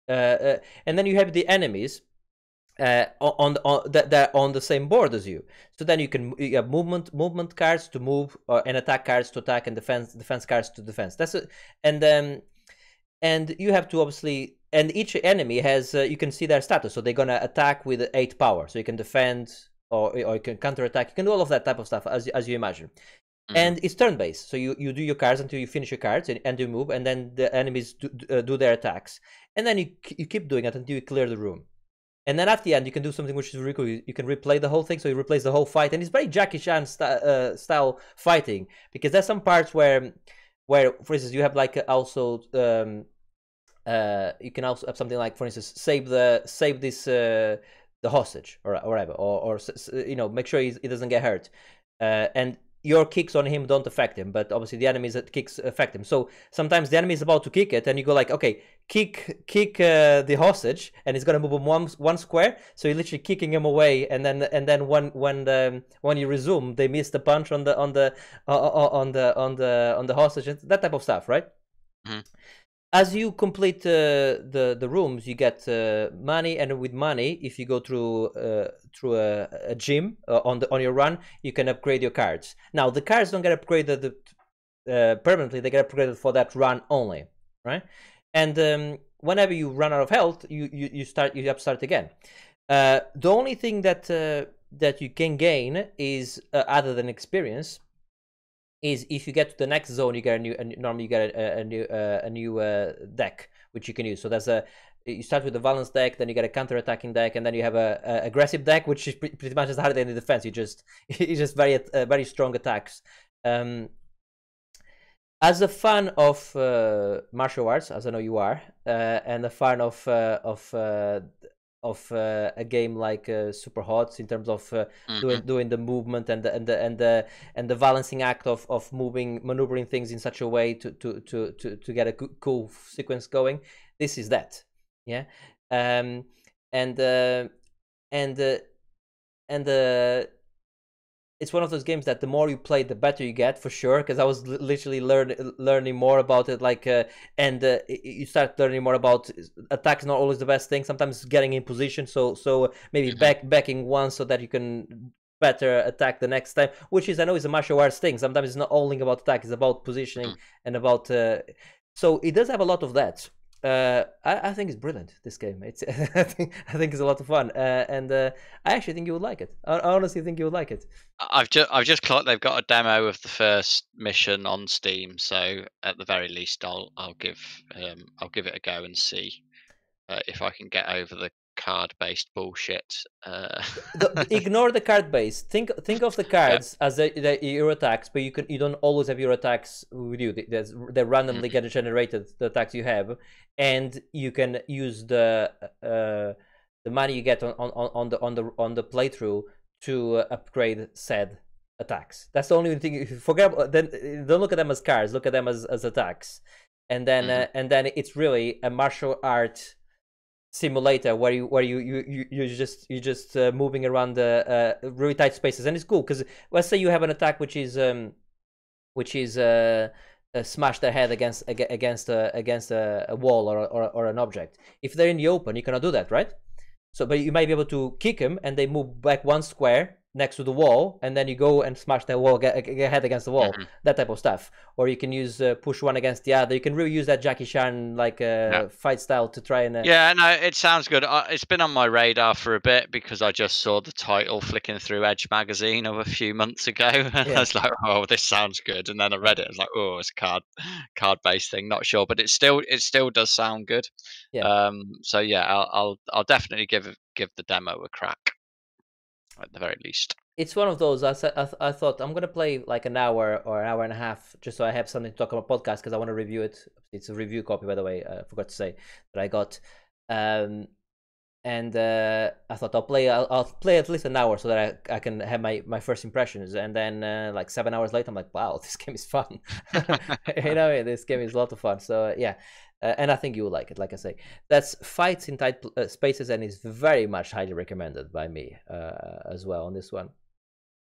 S2: And then you have the enemies that are on the same board as you. So then you have movement cards to move, and attack cards to attack, and defense cards to defense. That's it. And you have to obviously. And each enemy has, you can see their status. So they're going to attack with 8 power. So you can defend, or you can counterattack. You can do all of that type of stuff, as you imagine. Mm-hmm. And it's turn-based. So you do your cards until you finish your cards, and you move. And then the enemies do their attacks. And then you keep doing it until you clear the room. And then at the end, you can do something which is really cool. You can replay the whole thing. So you replace the whole fight. And it's very Jackie Chan style fighting. Because there's some parts where, for instance, you have like also... you can also have something like, for instance, save this the hostage or whatever, or make sure he doesn't get hurt, and your kicks on him don't affect him, but obviously the enemy's kicks affect him. So sometimes the enemy is about to kick it, and you go like, okay, kick the hostage, and he's gonna move him one square. So you're literally kicking him away, and then when you resume, they miss the punch on the hostage, that type of stuff, right? Mm-hmm. As you complete the rooms, you get money, and with money, if you go through a gym on your run, you can upgrade your cards. Now the cards don't get upgraded permanently; they get upgraded for that run only, right? And whenever you run out of health, you have to start again. The only thing that you can gain is other than experience. Is if you get to the next zone, you get normally you get a new deck which you can use. So there's you start with the balance deck, then you get a counter-attacking deck, and then you have a aggressive deck, which is pretty much as hard than the defense. You just very strong attacks. As a fan of martial arts, as I know you are, and a fan of a game like Super Hot in terms of doing the movement and the balancing act of maneuvering things in such a way to get a cool sequence going. This is that, yeah, and it's one of those games that the more you play, the better you get, for sure. Because I was literally learning more about it, you start learning more about attacks. Not always the best thing. Sometimes getting in position, so maybe backing one so that you can better attack the next time. Which is, I know, is a martial arts thing. Sometimes it's not only about attack; it's about positioning and about. So it does have a lot of that. I think it's brilliant, this game. I think it's a lot of fun, and I actually think you would like it. I honestly think you would like it.
S3: I've just clocked they've got a demo of the first mission on Steam, so at the very least, I'll give it a go and see if I can get over the card-based bullshit.
S2: Ignore the card-based. Think of the cards as your attacks, but you don't always have your attacks with you. They're randomly get generated, the attacks you have, and you can use the money you get on the playthrough to upgrade said attacks. That's the only thing. Forget about, then don't look at them as cards. Look at them as attacks, and then it's really a martial art simulator where you just moving around the really tight spaces, and it's cool because let's say you have an attack which is smash their head against a wall or an object. If they're in the open, you cannot do that, right? So, but you might be able to kick them, and they move back one square next to the wall, and then you go and smash their wall, get head against the wall, that type of stuff. Or you can use push one against the other. You can really use that Jackie Chan fight style to try and.
S3: Yeah, no, it sounds good. It's been on my radar for a bit because I just saw the title flicking through Edge magazine of a few months ago, and I was like, "Oh, this sounds good." And then I read it. I was like, "Oh, it's a card based thing." Not sure, but it still does sound good.
S2: Yeah.
S3: So yeah, I'll definitely give the demo a crack. At the very least,
S2: it's one of those. I thought I'm gonna play like an hour or an hour and a half just so I have something to talk about podcast because I want to review it. It's a review copy, by the way. I forgot to say that I got, and I thought I'll play at least an hour so that I can have my first impressions. And then like 7 hours later, I'm like, wow, this game is fun. This game is a lot of fun. So yeah. And I think you will like it. Like I say, that's Fights in Tight Spaces, and is very much highly recommended by me as well on this one.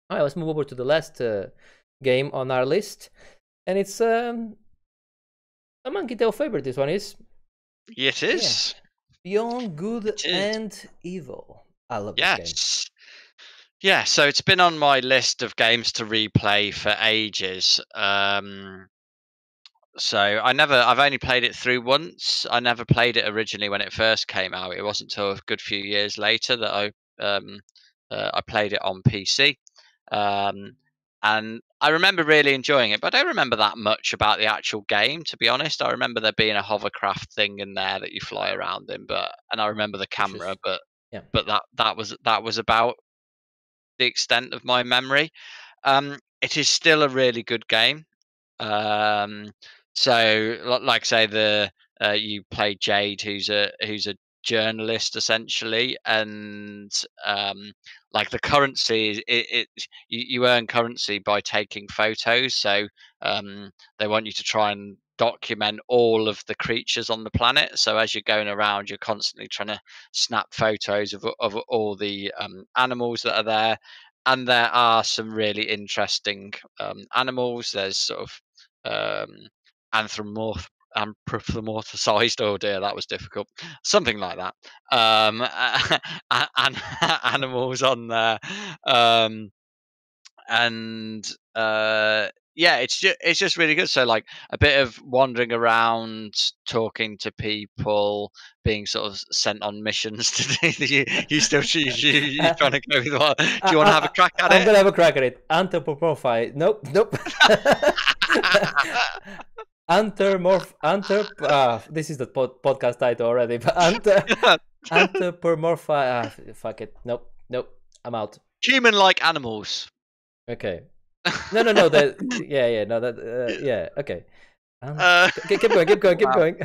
S2: All right, let's move over to the last game on our list, and it's a Monkey Tail favorite. This one is.
S3: It is.
S2: Yeah. Beyond Good and Evil. I love this game.
S3: Yeah, so it's been on my list of games to replay for ages. So I've only played it through once. I never played it originally when it first came out. It wasn't until a good few years later that I played it on PC. And I remember really enjoying it, but I don't remember that much about the actual game, to be honest. I remember there being a hovercraft thing in there that you fly around in, and I remember the camera, but that was about the extent of my memory. It is still a really good game. So, like I say, you play Jade, who's a journalist essentially, and like the currency, you earn currency by taking photos. So they want you to try and document all of the creatures on the planet. So as you're going around, you're constantly trying to snap photos of all the animals that are there. And there are some really interesting animals. There's sort of anthropomorphized, oh dear, that was difficult, something like that, and animals on there, yeah, it's just really good. So like a bit of wandering around, talking to people, being sort of sent on missions to you still you trying to go with what? Do you want to have a crack at it?
S2: I'm gonna have a crack at it. Anthropomorphise. Nope. This is the podcast title already, but Anthropomorphise. Fuck it. Nope. I'm out.
S3: Human-like animals.
S2: Okay. No. Yeah. No. Yeah. Okay. Keep going.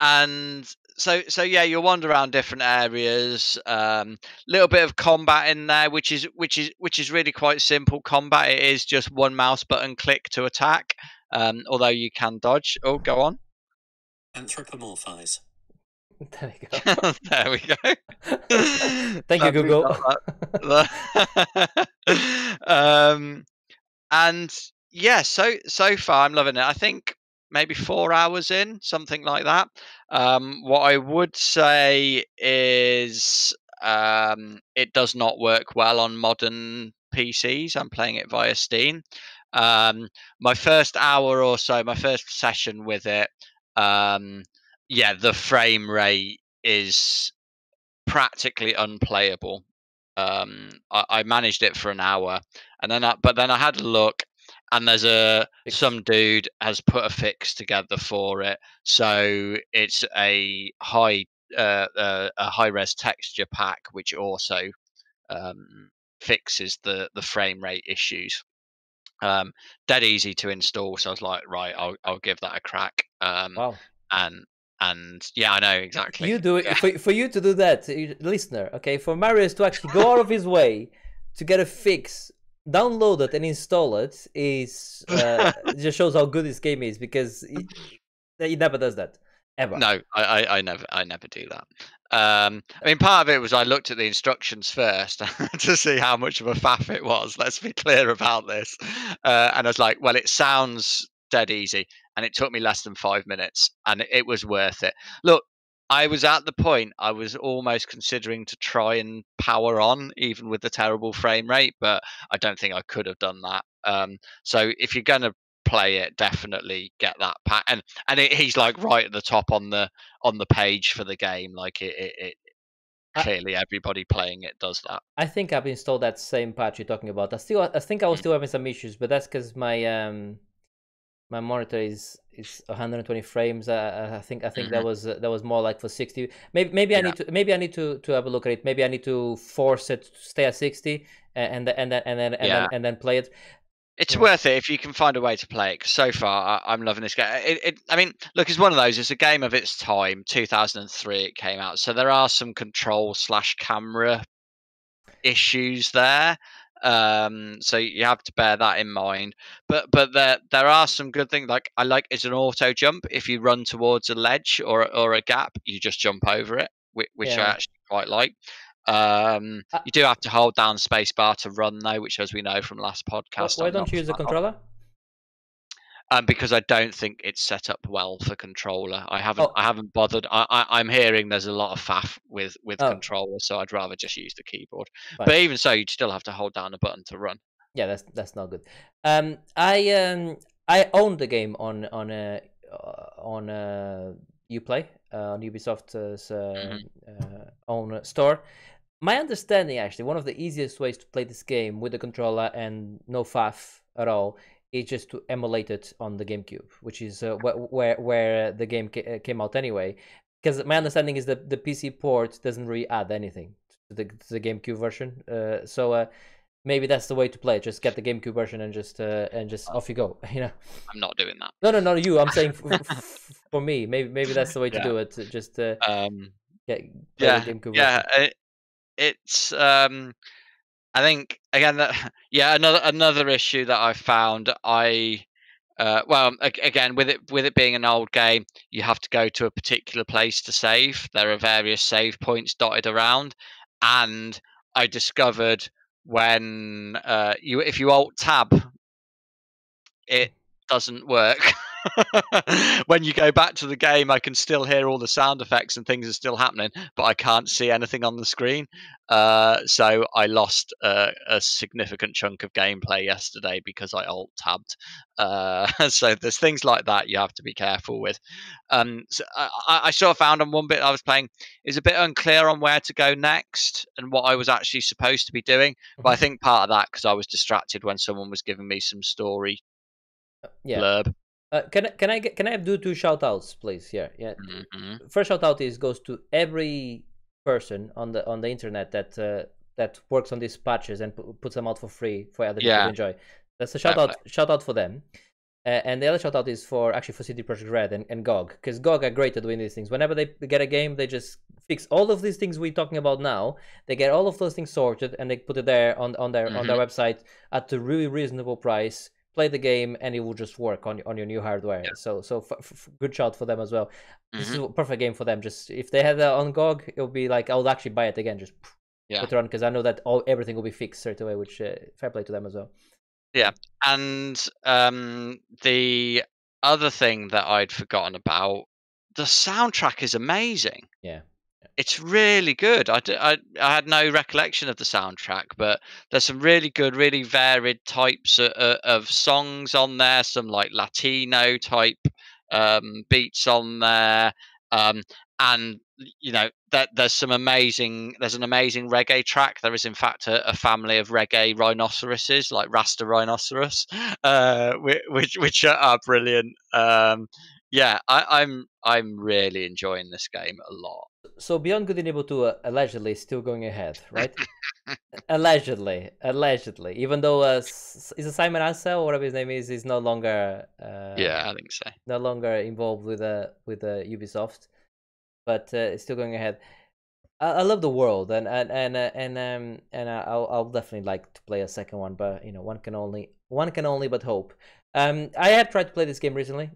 S3: And so yeah, you'll wander around different areas. Little bit of combat in there, which is really quite simple combat. It is just one mouse button click to attack. Although you can dodge. Oh, go on.
S4: Anthropomorphise.
S2: There we go.
S3: There we go.
S2: Thank you, Google.
S3: And yeah, so far I'm loving it. I think maybe 4 hours in, something like that. What I would say is it does not work well on modern PCs. I'm playing it via Steam. My first hour or so, my first session with it, yeah, the frame rate is practically unplayable. I managed it for an hour, and then I had a look, and there's some dude has put a fix together for it, so it's a high res texture pack, which also fixes the frame rate issues. Dead easy to install, so I was like, right, I'll give that a crack.
S2: Wow.
S3: And yeah, I know exactly.
S2: You do it for you to do that, listener. Okay, for Marius to actually go out of his way to get a fix, download it and install it is it just shows how good this game is, because he never does that ever.
S3: No, I never do that. I mean, part of it was I looked at the instructions first to see how much of a faff it was. Let's be clear about this. And I was like, well, it sounds dead easy, and it took me less than 5 minutes, and it was worth it. Look, I was at the point I was almost considering to try and power on, even with the terrible frame rate, but I don't think I could have done that. So if you're going to play it, definitely get that pack, and he's like right at the top on the page for the game. Like it clearly everybody playing it does that.
S2: I think I've installed that same patch you're talking about. I think I was still having some issues, but that's because my my monitor is 120 frames. I think that was more like for 60. Maybe I need to have a look at it. Maybe I need to force it to stay at 60 and then play it.
S3: It's worth it if you can find a way to play it. Cause so far, I'm loving this game. I mean, look, it's one of those. It's a game of its time. 2003, it came out, so there are some control/camera issues there. So you have to bear that in mind. But there are some good things. Like I like it's an auto jump. If you run towards a ledge or a gap, you just jump over it, which I actually quite like. You do have to hold down spacebar to run though, which, as we know from last podcast,
S2: why don't you use a controller?
S3: Because I don't think it's set up well for controller. I haven't bothered. I'm hearing there's a lot of faff with controller, so I'd rather just use the keyboard. Fine. But even so, you'd still have to hold down a button to run.
S2: Yeah, that's not good. I own the game on Uplay, on Ubisoft's own store. My understanding, actually, one of the easiest ways to play this game with the controller and no faff at all is just to emulate it on the GameCube, which is where the game came out anyway. Because my understanding is that the PC port doesn't really add anything to the GameCube version. So maybe that's the way to play it. Just get the GameCube version and just off you go. You know.
S3: I'm not doing that.
S2: No, you. I'm saying for me, maybe that's the way to do it. Just get the GameCube version.
S3: It's I think again that another issue that I found again with it being an old game, you have to go to a particular place to save. There are various save points dotted around, and I discovered when if you alt tab, it doesn't work. When you go back to the game, I can still hear all the sound effects and things are still happening, but I can't see anything on the screen. So I lost a significant chunk of gameplay yesterday because I alt tabbed. So there's things like that you have to be careful with. So I sort of found on one bit I was playing is a bit unclear on where to go next and what I was actually supposed to be doing. But I think part of that because I was distracted when someone was giving me some story
S2: Yeah.
S3: blurb.
S2: Can I do 2 shout outs, please? Yeah.
S3: Hmm.
S2: First shout out goes to every person on the internet that works on these patches and puts them out for free for other people to
S3: Yeah,
S2: enjoy. That's a
S3: fair play.
S2: shout out for them. And the other shout out is for CD Projekt Red and GOG, because GOG are great at doing these things. Whenever they get a game, they just fix all of these things we're talking about now. They get all of those things sorted and they put it there on their website at a really reasonable price. Play the game and it will just work on your new hardware.
S3: Yeah.
S2: So good shout for them as well. This is
S3: Hmm.
S2: a perfect game for them. Just if they had that on GOG, it would be like I would actually buy it again. Just
S3: Yeah.
S2: put it on, because I know that everything will be fixed straight away. Which fair play to them as well.
S3: Yeah, and the other thing that I'd forgotten about, the soundtrack is amazing.
S2: Yeah.
S3: It's really good. I had no recollection of the soundtrack, but there's some really good, really varied types of songs on there. Some like Latino type beats on there, um, and that there's an amazing reggae track. There is in fact a family of reggae rhinoceroses, like Rasta rhinoceros, which are brilliant. Yeah, I'm really enjoying this game a lot.
S2: So Beyond Good and Evil 2 allegedly is still going ahead, right? Allegedly, even though is it Simon Ansel or whatever his name is no longer
S3: Yeah, I think so.
S2: no longer involved with Ubisoft, but it's still going ahead. I love the world, and I'll definitely like to play a second one, but one can only but hope. I have tried to play this game recently,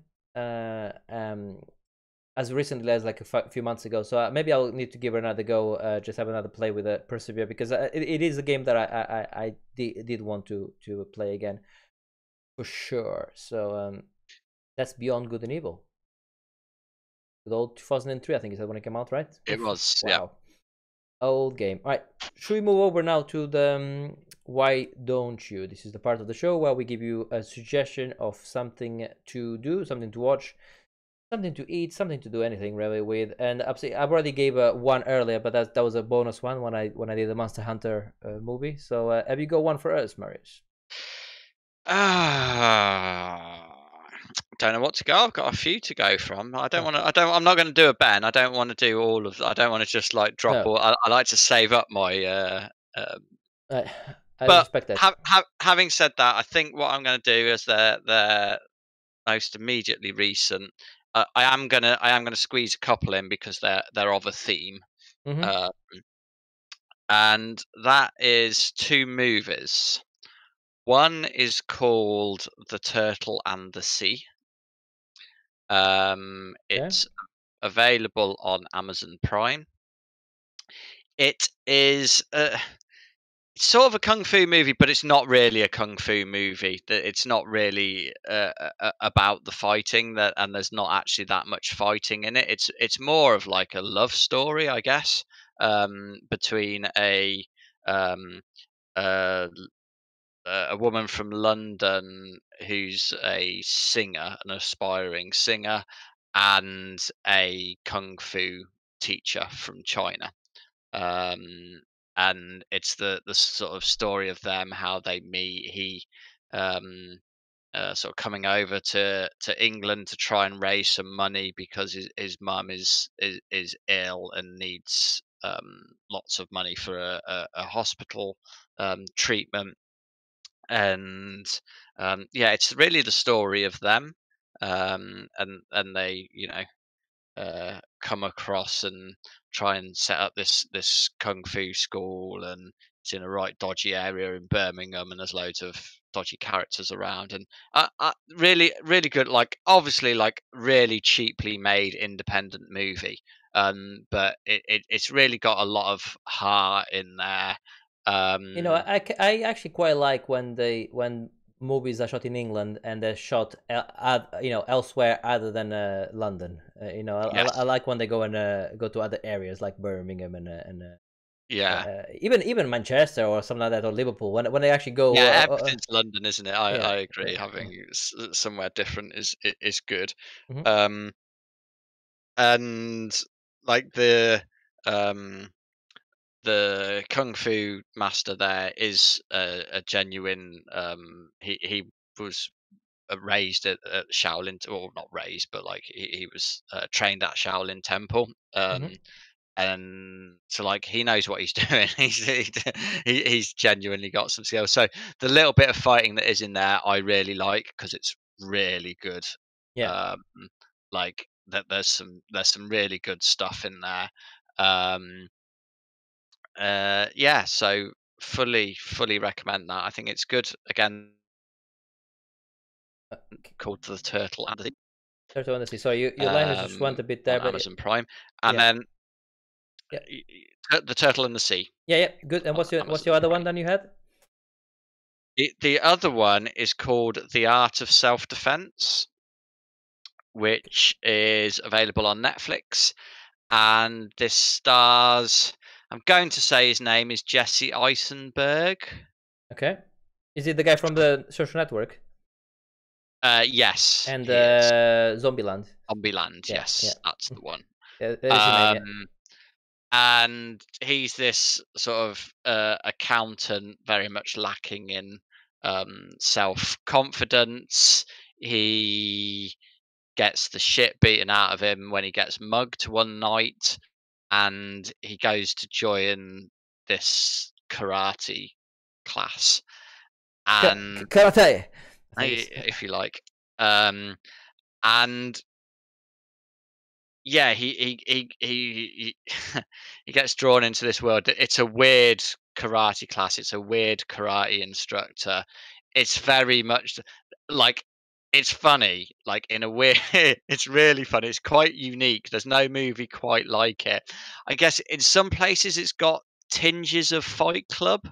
S2: as recently as like a few months ago, so maybe I'll need to give it another go. Just have another play with Persevere, because it is a game that I did want to play again for sure. So that's Beyond Good and Evil. Good old 2003, I think is that when it came out, right?
S3: It was,
S2: wow.
S3: yeah.
S2: Old game. All right, should we move over now to the Why Don't You? This is the part of the show where we give you a suggestion of something to do, something to watch, something to eat, something to do anything really with. And I've already gave one earlier, but that was a bonus one when I did the Monster Hunter movie. So have you got one for us, Marius?
S3: Don't know what to go. I've got a few to go from. I'm not going to do a Ben. I don't want to do all of. I don't want to just like drop
S2: No.
S3: all. I like to save up my.
S2: I
S3: But
S2: respect that.
S3: having said that, I think what I'm going to do is the most immediately recent. I am gonna squeeze a couple in because they're of a theme,
S2: Mm-hmm.
S3: and that is 2 movies. One is called The Turtle and the Sea. It's available on Amazon Prime. It is it's sort of a kung fu movie, but it's not really a kung fu movie. It's not really about the fighting, and there's not actually that much fighting in it. It's more of like a love story, I guess, between um, uh, a woman from London who's a singer, an aspiring singer, and a kung fu teacher from China. Um, and it's the sort of story of them, how they meet. He um, sort of coming over to England to try and raise some money because his mum is ill and needs lots of money for a hospital treatment. And yeah, it's really the story of them, and they come across and try and set up this kung fu school, and it's in a right dodgy area in Birmingham, and there's loads of dodgy characters around, and really really good, like obviously like really cheaply made independent movie, but it's really got a lot of heart in there.
S2: I actually quite like when movies are shot in England and they're shot elsewhere other than London. I
S3: Yes.
S2: like when they go and go to other areas like Birmingham and
S3: Yeah.
S2: even Manchester or something like that, or Liverpool, when they actually go.
S3: Yeah, everything's London, isn't it?
S2: Yeah,
S3: I agree.
S2: yeah,
S3: Having somewhere different is good.
S2: Mhm.
S3: Um, and like um the kung fu master there is a genuine. He was raised at Shaolin, or not raised, but like he was trained at Shaolin Temple. And so like he knows what he's doing. He's genuinely got some skills. So the little bit of fighting that is in there, I really like because it's really good.
S2: Yeah.
S3: Like that, there's some really good stuff in there. Um, yeah, so fully recommend that. I think it's good. Again, called The Turtle and the Sea,
S2: Third one to see. Sorry, your language just went a bit there,
S3: on
S2: but
S3: Amazon Prime, and
S2: yeah,
S3: then
S2: yeah,
S3: The Turtle and the Sea
S2: yeah. Good. And
S3: on
S2: what's your
S3: Amazon
S2: other one
S3: Prime.
S2: then you had?
S3: The other one is called The Art of Self-Defense, which is available on Netflix, and this stars. I'm going to say his name is Jesse Eisenberg.
S2: Okay. Is it the guy from the Social Network
S3: Yes,
S2: and
S3: he is.
S2: Zombieland?
S3: Zombieland,
S2: Yeah,
S3: yes,
S2: yeah.
S3: that's the one.
S2: That is the name. Yeah.
S3: And he's this sort of accountant, very much lacking in self-confidence. He gets the shit beaten out of him when he gets mugged one night, and he goes to join this karate class, and
S2: Karate. I think it's
S3: if you like, and yeah, he he gets drawn into this world. It's a weird karate class. It's a weird karate instructor. It's very much like, it's funny, like in a weird. It's really funny. It's quite unique. There's no movie quite like it. I guess in some places it's got tinges of Fight Club.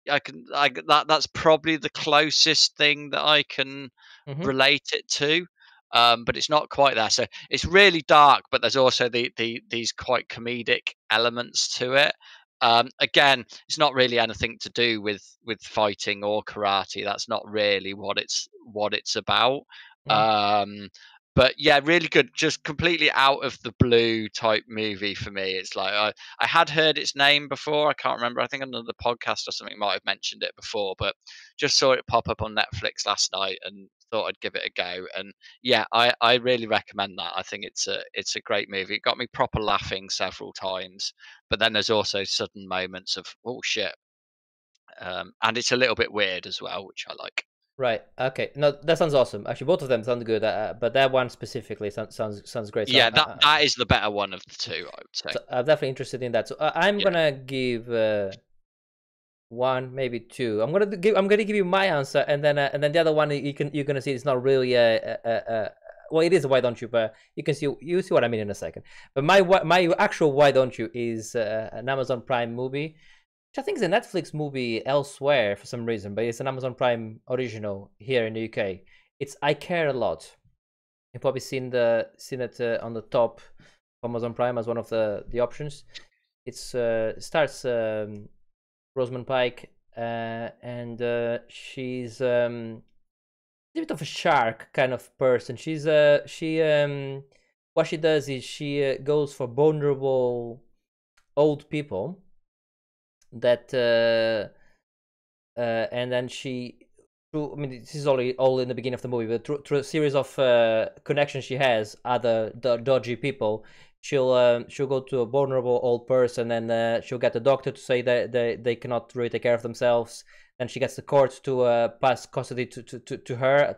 S3: That's probably the closest thing that I can relate it to. But it's not quite there. So it's really dark, but there's also these quite comedic elements to it. Again, it's not really anything to do with fighting or karate. That's not really what it's about. Um, but yeah, really good. Just completely out of the blue type movie for me. It's like I had heard its name before. I can't remember. I think another podcast or something might have mentioned it before, but just saw it pop up on Netflix last night and thought I'd give it a go. And yeah, I really recommend that. I think it's a great movie. It got me proper laughing several times, but then there's also sudden moments of oh shit, and it's a little bit weird as well, which I like.
S2: Right. Okay. No, that sounds awesome. Actually, both of them sound good, but that one specifically sounds great. So
S3: Yeah, that is the better one of the two, I would say.
S2: so I'm definitely interested in that. So I'm gonna give one, maybe two. I'm gonna give you my answer, and then the other one you're gonna see it's not really well, it is a why don't you, but you see what I mean in a second. But my actual why don't you is an Amazon Prime movie, which I think is a Netflix movie elsewhere for some reason, but it's an Amazon Prime original here in the UK. It's I Care a Lot. You've probably seen it on the top of Amazon Prime as one of the options. It's starts Rosamund Pike, and she's a bit of a shark kind of person. What she does is she goes for vulnerable old people that and then I mean, this is all in the beginning of the movie, but through a series of connections she has, other dodgy people, she'll go to a vulnerable old person, and she'll get the doctor to say that they cannot really take care of themselves. Then she gets the court to pass custody to her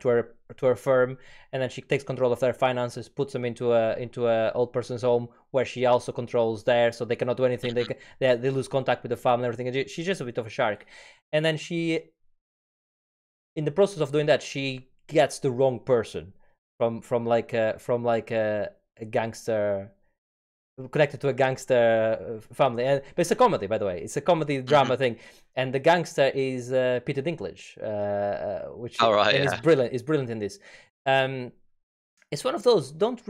S2: firm, and then she takes control of their finances, puts them into a old person's home where she also controls there, so they cannot do anything. They lose contact with the family and everything. She's just a bit of a shark, and then in the process of doing that, she gets the wrong person from a gangster, connected to a gangster family. But it's a comedy, by the way. It's a comedy drama thing, and the gangster is Peter Dinklage, which is brilliant. Is brilliant in this. It's one of those. Don't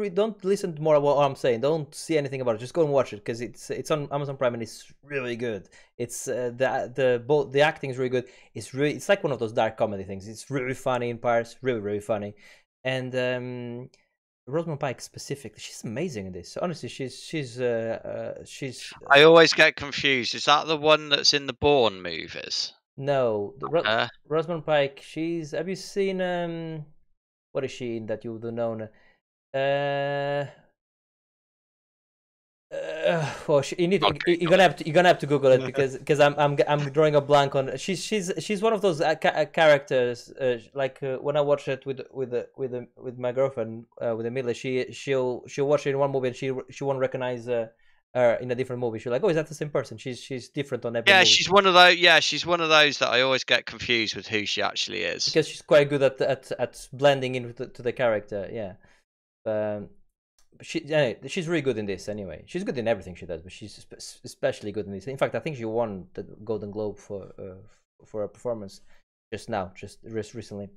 S2: listen to more about what I'm saying. Don't see anything about it. Just go and watch it because it's on Amazon Prime and it's really good. It's the acting is really good. It's like one of those dark comedy things. It's really funny in parts, really funny, and Rosamund Pike specifically, she's amazing in this. Honestly, she's.
S3: I always get confused. Is that the one that's in the Bourne movies?
S2: No, Rosamund Pike. Have you seen what is she in that you would have known? You're gonna have to Google it because I'm drawing a blank on. She's one of those characters. When I watch it with my girlfriend with Emilia, she'll watch it in one movie and she won't recognize her in a different movie. She's like, oh, is that the same person? She's different on every movie.
S3: She's one of those. Yeah, she's one of those that I always get confused with who she actually is,
S2: because she's quite good at blending into the character. Yeah. She's really good in this anyway. She's good in everything she does, but she's especially good in this. In fact, I think she won the Golden Globe for her performance just recently,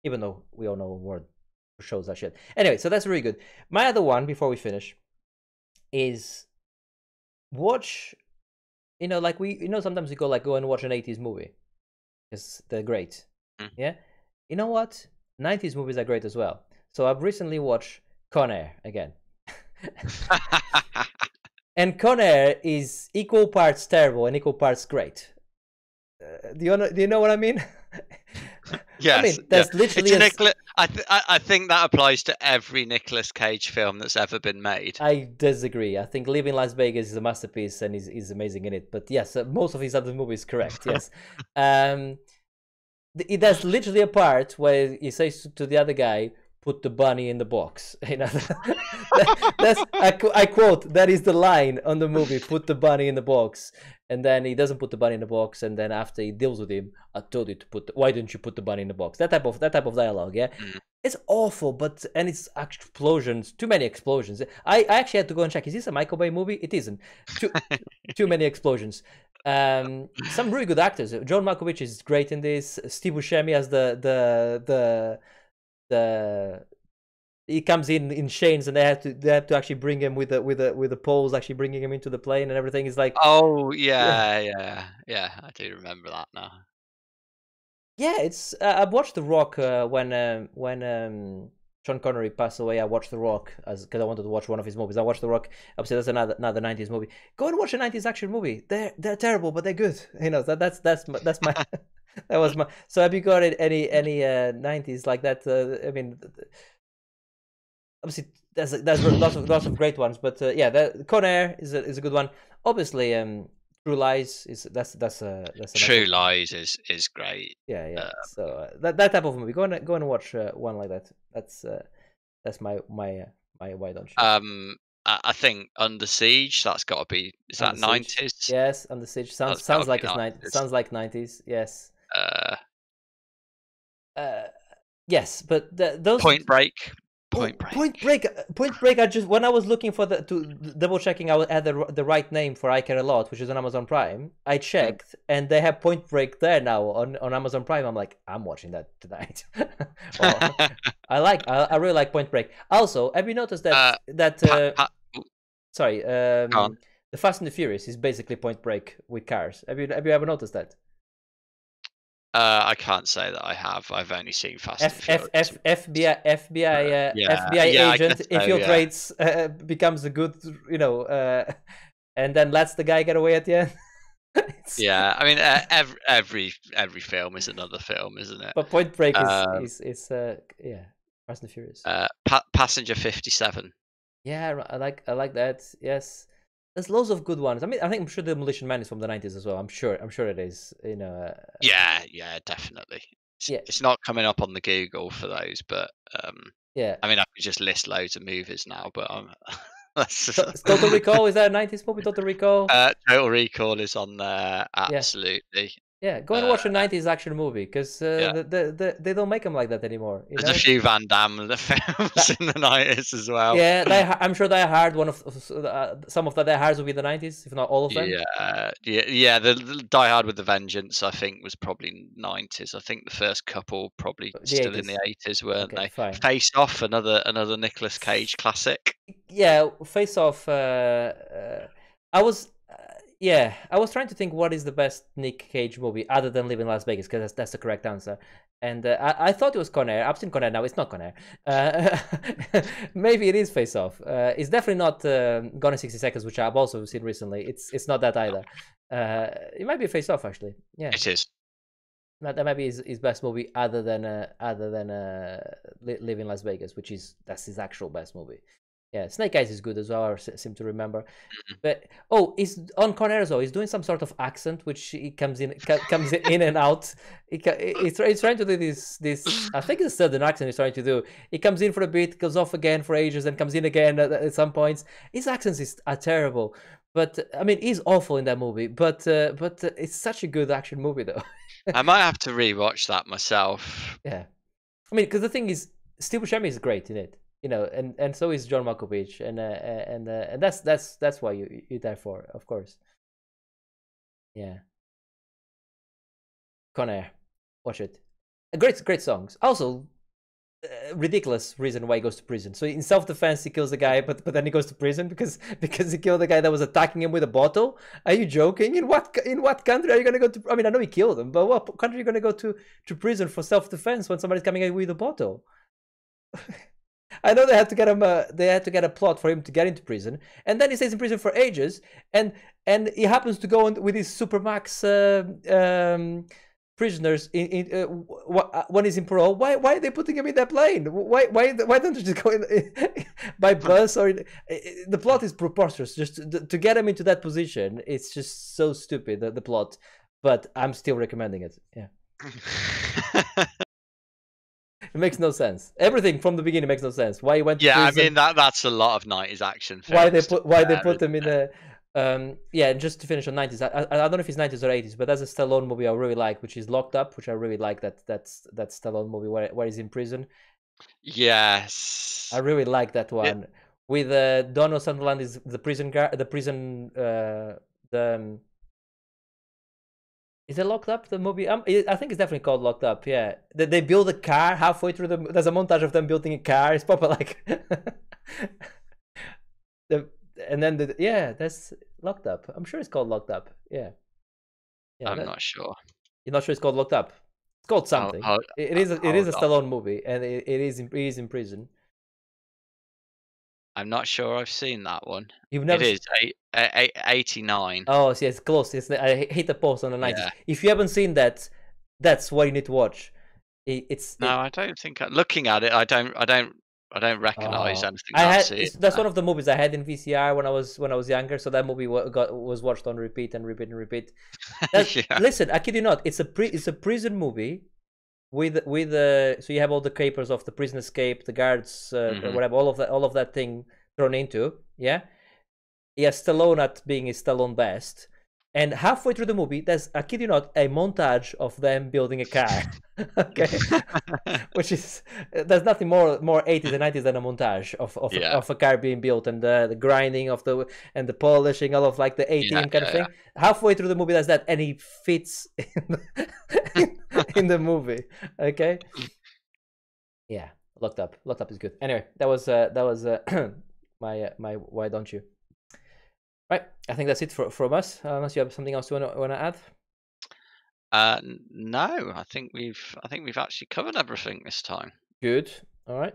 S2: even though we all know award shows that shit. Anyway, so that's really good. My other one before we finish is watch, sometimes we go and watch an 80s movie because they're great. Yeah, you know what? 90s movies are great as well. So I've recently watched Conair again. And Conair is equal parts terrible and equal parts great. Do you know what I mean?
S3: Yes.
S2: I mean, there's literally
S3: I think that applies to every Nicolas Cage film that's ever been made.
S2: I disagree. I think Leaving Las Vegas is a masterpiece and he's amazing in it. But yes, most of his other movies correct. Yes. There's literally a part where he says to the other guy, put the bunny in the box. I quote, that is the line on the movie, put the bunny in the box. And then he doesn't put the bunny in the box, and then after he deals with him, I told you to why didn't you put the bunny in the box? That type of dialogue, yeah. It's awful, and it's explosions, too many explosions. I actually had to go and check, is this a Michael Bay movie? It isn't. Too many explosions. Some really good actors. John Malkovich is great in this. Steve Buscemi as he comes in chains, and they have to actually bring him with the poles, actually bringing him into the plane and everything. Is like,
S3: oh yeah, I do remember that now.
S2: Yeah, it's I watched The Rock when Sean Connery passed away. I watched The Rock because I wanted to watch one of his movies. I watched The Rock. Obviously, that's another 90s movie. Go and watch a 90s action movie. They're terrible, but they're good. That's my that was my. So have you got any 90s like that? I mean, obviously there's lots of great ones, but yeah, Conair is a good one. Obviously, True Lies is that's
S3: True Lies is great.
S2: Yeah. So that type of movie. Go and watch one like that. That's my why don't you?
S3: I think Under Siege. That's got to be. Is that 90s?
S2: Yes, Under Siege sounds like it's 90s. Sounds like 90s. Yes. Yes, but those
S3: Point Break.
S2: Point Break. I just, when I was looking for double checking, I had the right name for I Care a Lot, which is on Amazon Prime. I checked, and they have Point Break there now on Amazon Prime. I'm like, I'm watching that tonight. I really like Point Break. Also, have you noticed that the Fast and the Furious is basically Point Break with cars? Have you ever noticed that?
S3: I can't say that I have. I've only seen Fast and Furious.
S2: FBI agent infiltrates, becomes a good, and then lets the guy get away at the end.
S3: Yeah, I mean, every film is another film, isn't it?
S2: But Point Break is Fast and Furious.
S3: Passenger 57.
S2: Yeah, I like that. Yes. There's loads of good ones. I mean, I'm sure Demolition Man is from the 90s as well. I'm sure it is.
S3: Yeah, definitely. It's not coming up on the Google for those, but
S2: yeah.
S3: I mean, I could just list loads of movies now, but
S2: Total Recall, is that a 90s movie? Total Recall.
S3: Total Recall is on there. Absolutely.
S2: Yeah, go and watch a 90s action movie because they don't make them like that anymore.
S3: There's a few Van Damme films in the 90s as well.
S2: Yeah, I'm sure Die Hard, some of the Die Hards will be the 90s, if not all of them.
S3: Yeah. The Die Hard with the Vengeance, I think, was probably 90s. I think the first couple probably still 80s. In the 80s, weren't they?
S2: Fine.
S3: Face Off, another Nicolas Cage classic.
S2: Yeah, Face Off. I was trying to think what is the best Nick Cage movie other than Living Las Vegas, because that's the correct answer. And I thought it was Conair. I've seen Conair now. It's not Conair. Maybe it is Face Off. It's definitely not Gone in 60 Seconds, which I've also seen recently. It's not that either. It might be Face Off, actually. Yeah.
S3: It is.
S2: that might be his best movie, other than Live in Las Vegas, that's his actual best movie. Yeah, Snake Eyes is good as well. I seem to remember. But he's on Conair as well. He's doing some sort of accent, which he comes in and out. He's trying to do this. I think it's a southern accent he's trying to do. He comes in for a bit, goes off again for ages, and comes in again at some points. His accents are terrible. But I mean, he's awful in that movie. But it's such a good action movie, though.
S3: I might have to rewatch that myself.
S2: Yeah, I mean, because the thing is, Steve Buscemi is great in it. And so is John Malkovich, and that's why you're there for, of course. Yeah. Conair, watch it. Great songs. Also, ridiculous reason why he goes to prison. So in self-defense, he kills the guy, but then he goes to prison because he killed the guy that was attacking him with a bottle. Are you joking? In what country are you gonna go to? I mean, I know he killed him, but what country are you gonna go to prison for self-defense when somebody's coming at you with a bottle? I know they had to get him. They had to get a plot for him to get into prison, and then he stays in prison for ages. And he happens to go on with his supermax prisoners when he's in parole. Why are they putting him in that plane? Why don't they just go in by bus? Or the plot is preposterous. Just to get him into that position, it's just so stupid. The plot, but I'm still recommending it. Yeah. It makes no sense. Everything from the beginning makes no sense. Why he went to prison.
S3: I mean that's a lot of 90s action films.
S2: Why they put them in a yeah, and just to finish on 90s, I don't know if it's 90s or 80s, but there's a Stallone movie I really like, which is Locked Up, which I really like. That's Stallone movie where he's in prison.
S3: Yes,
S2: I really like that one. Yeah. With Donald Sutherland is the prison guard, Is it Locked Up, the movie? I think it's definitely called Locked Up, yeah. They build a car halfway through there's a montage of them building a car. It's proper like... that's Locked Up. I'm sure it's called Locked Up, yeah.
S3: I'm not sure.
S2: You're not sure it's called Locked Up? It's called something. It is a Stallone movie, and he is in prison.
S3: I'm not sure I've seen that one.
S2: You've never...
S3: It is 89.
S2: Oh, so yeah, it's close. I hate the post on the 90s. Yeah. If you haven't seen that, that's what you need to watch.
S3: I don't think. Looking at it, I don't recognize anything.
S2: That's one of the movies I had in VCR when I was younger. So that movie was watched on repeat and repeat and repeat. Yeah. Listen, I kid you not. It's a prison movie. With so you have all the capers of the prison escape, the guards, whatever, all of that thing thrown into, yeah. He has Stallone at being his Stallone best, and halfway through the movie, there's, I kid you not, a montage of them building a car. Okay, which is, there's nothing more 80s and 90s than a montage of a car being built, and the grinding of the polishing, all of like the A-team kind of thing. Halfway through the movie, there's that, and he fits in the movie. Okay, yeah, Locked Up is good. Anyway, that was my why don't you. Right, I think that's it from us. Unless you have something else you want to add.
S3: No, I think we've actually covered everything this time.
S2: Good. All right.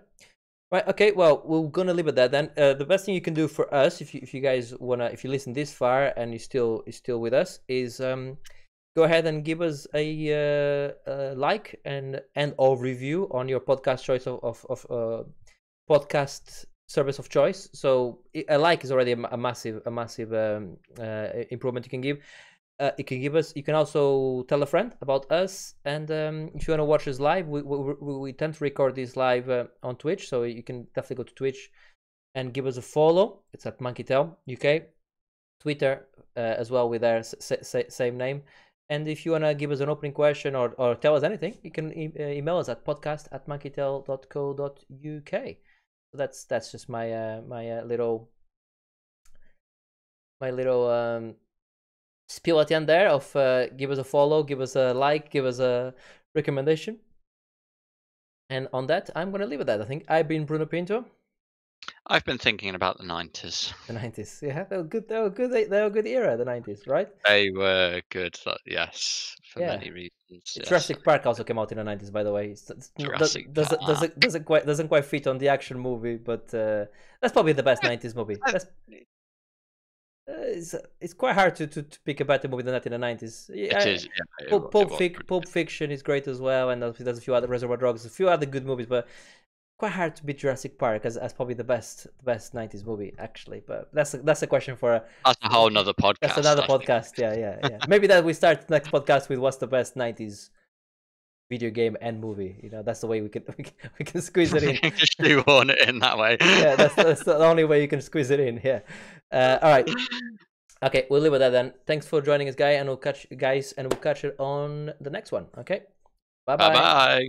S2: Right. Okay. Well, we're gonna leave it there then. The best thing you can do for us, if you guys if you listen this far and you're still with us, is go ahead and give us a like and or review on your podcast choice of podcast service of choice. So a like is already a massive improvement you can give. You can also tell a friend about us, and if you want to watch us live, we tend to record this live on Twitch, so you can definitely go to Twitch and give us a follow. It's at MonkeyTale UK. Twitter as well with our same name. And if you want to give us an opening question or tell us anything, you can email us at podcast@monkeytail.co.uk. So that's just my little spiel at the end there of give us a follow, give us a like, give us a recommendation. And on that, I'm going to leave it at that. I think I've been Bruno Pinto.
S3: I've been thinking about the 90s.
S2: The 90s, yeah, they were good. They were a good era, the 90s, right?
S3: They were good, yes, for many reasons. Yes.
S2: Jurassic Park also came out in the 90s, by the way. Doesn't quite fit on the action movie, but that's probably the best 90s movie. it's quite hard to pick a better movie than that in the 90s.
S3: It is. Yeah,
S2: Pulp Fiction is great as well, and there's a few other Reservoir Dogs, a few other good movies, but quite hard to beat Jurassic Park as probably the best 90s movie actually. But that's a question for
S3: that's a whole nother podcast.
S2: That's another podcast. Yeah. Maybe that we start the next podcast with what's the best 90s video game and movie. You know, that's the way we can squeeze it in.
S3: Just shoehorn it in that way.
S2: Yeah, that's the only way you can squeeze it in. Yeah. All right. Okay, we'll leave it at that then. Thanks for joining us, guys, and we'll catch you on the next one. Okay. Bye bye.
S3: Bye bye.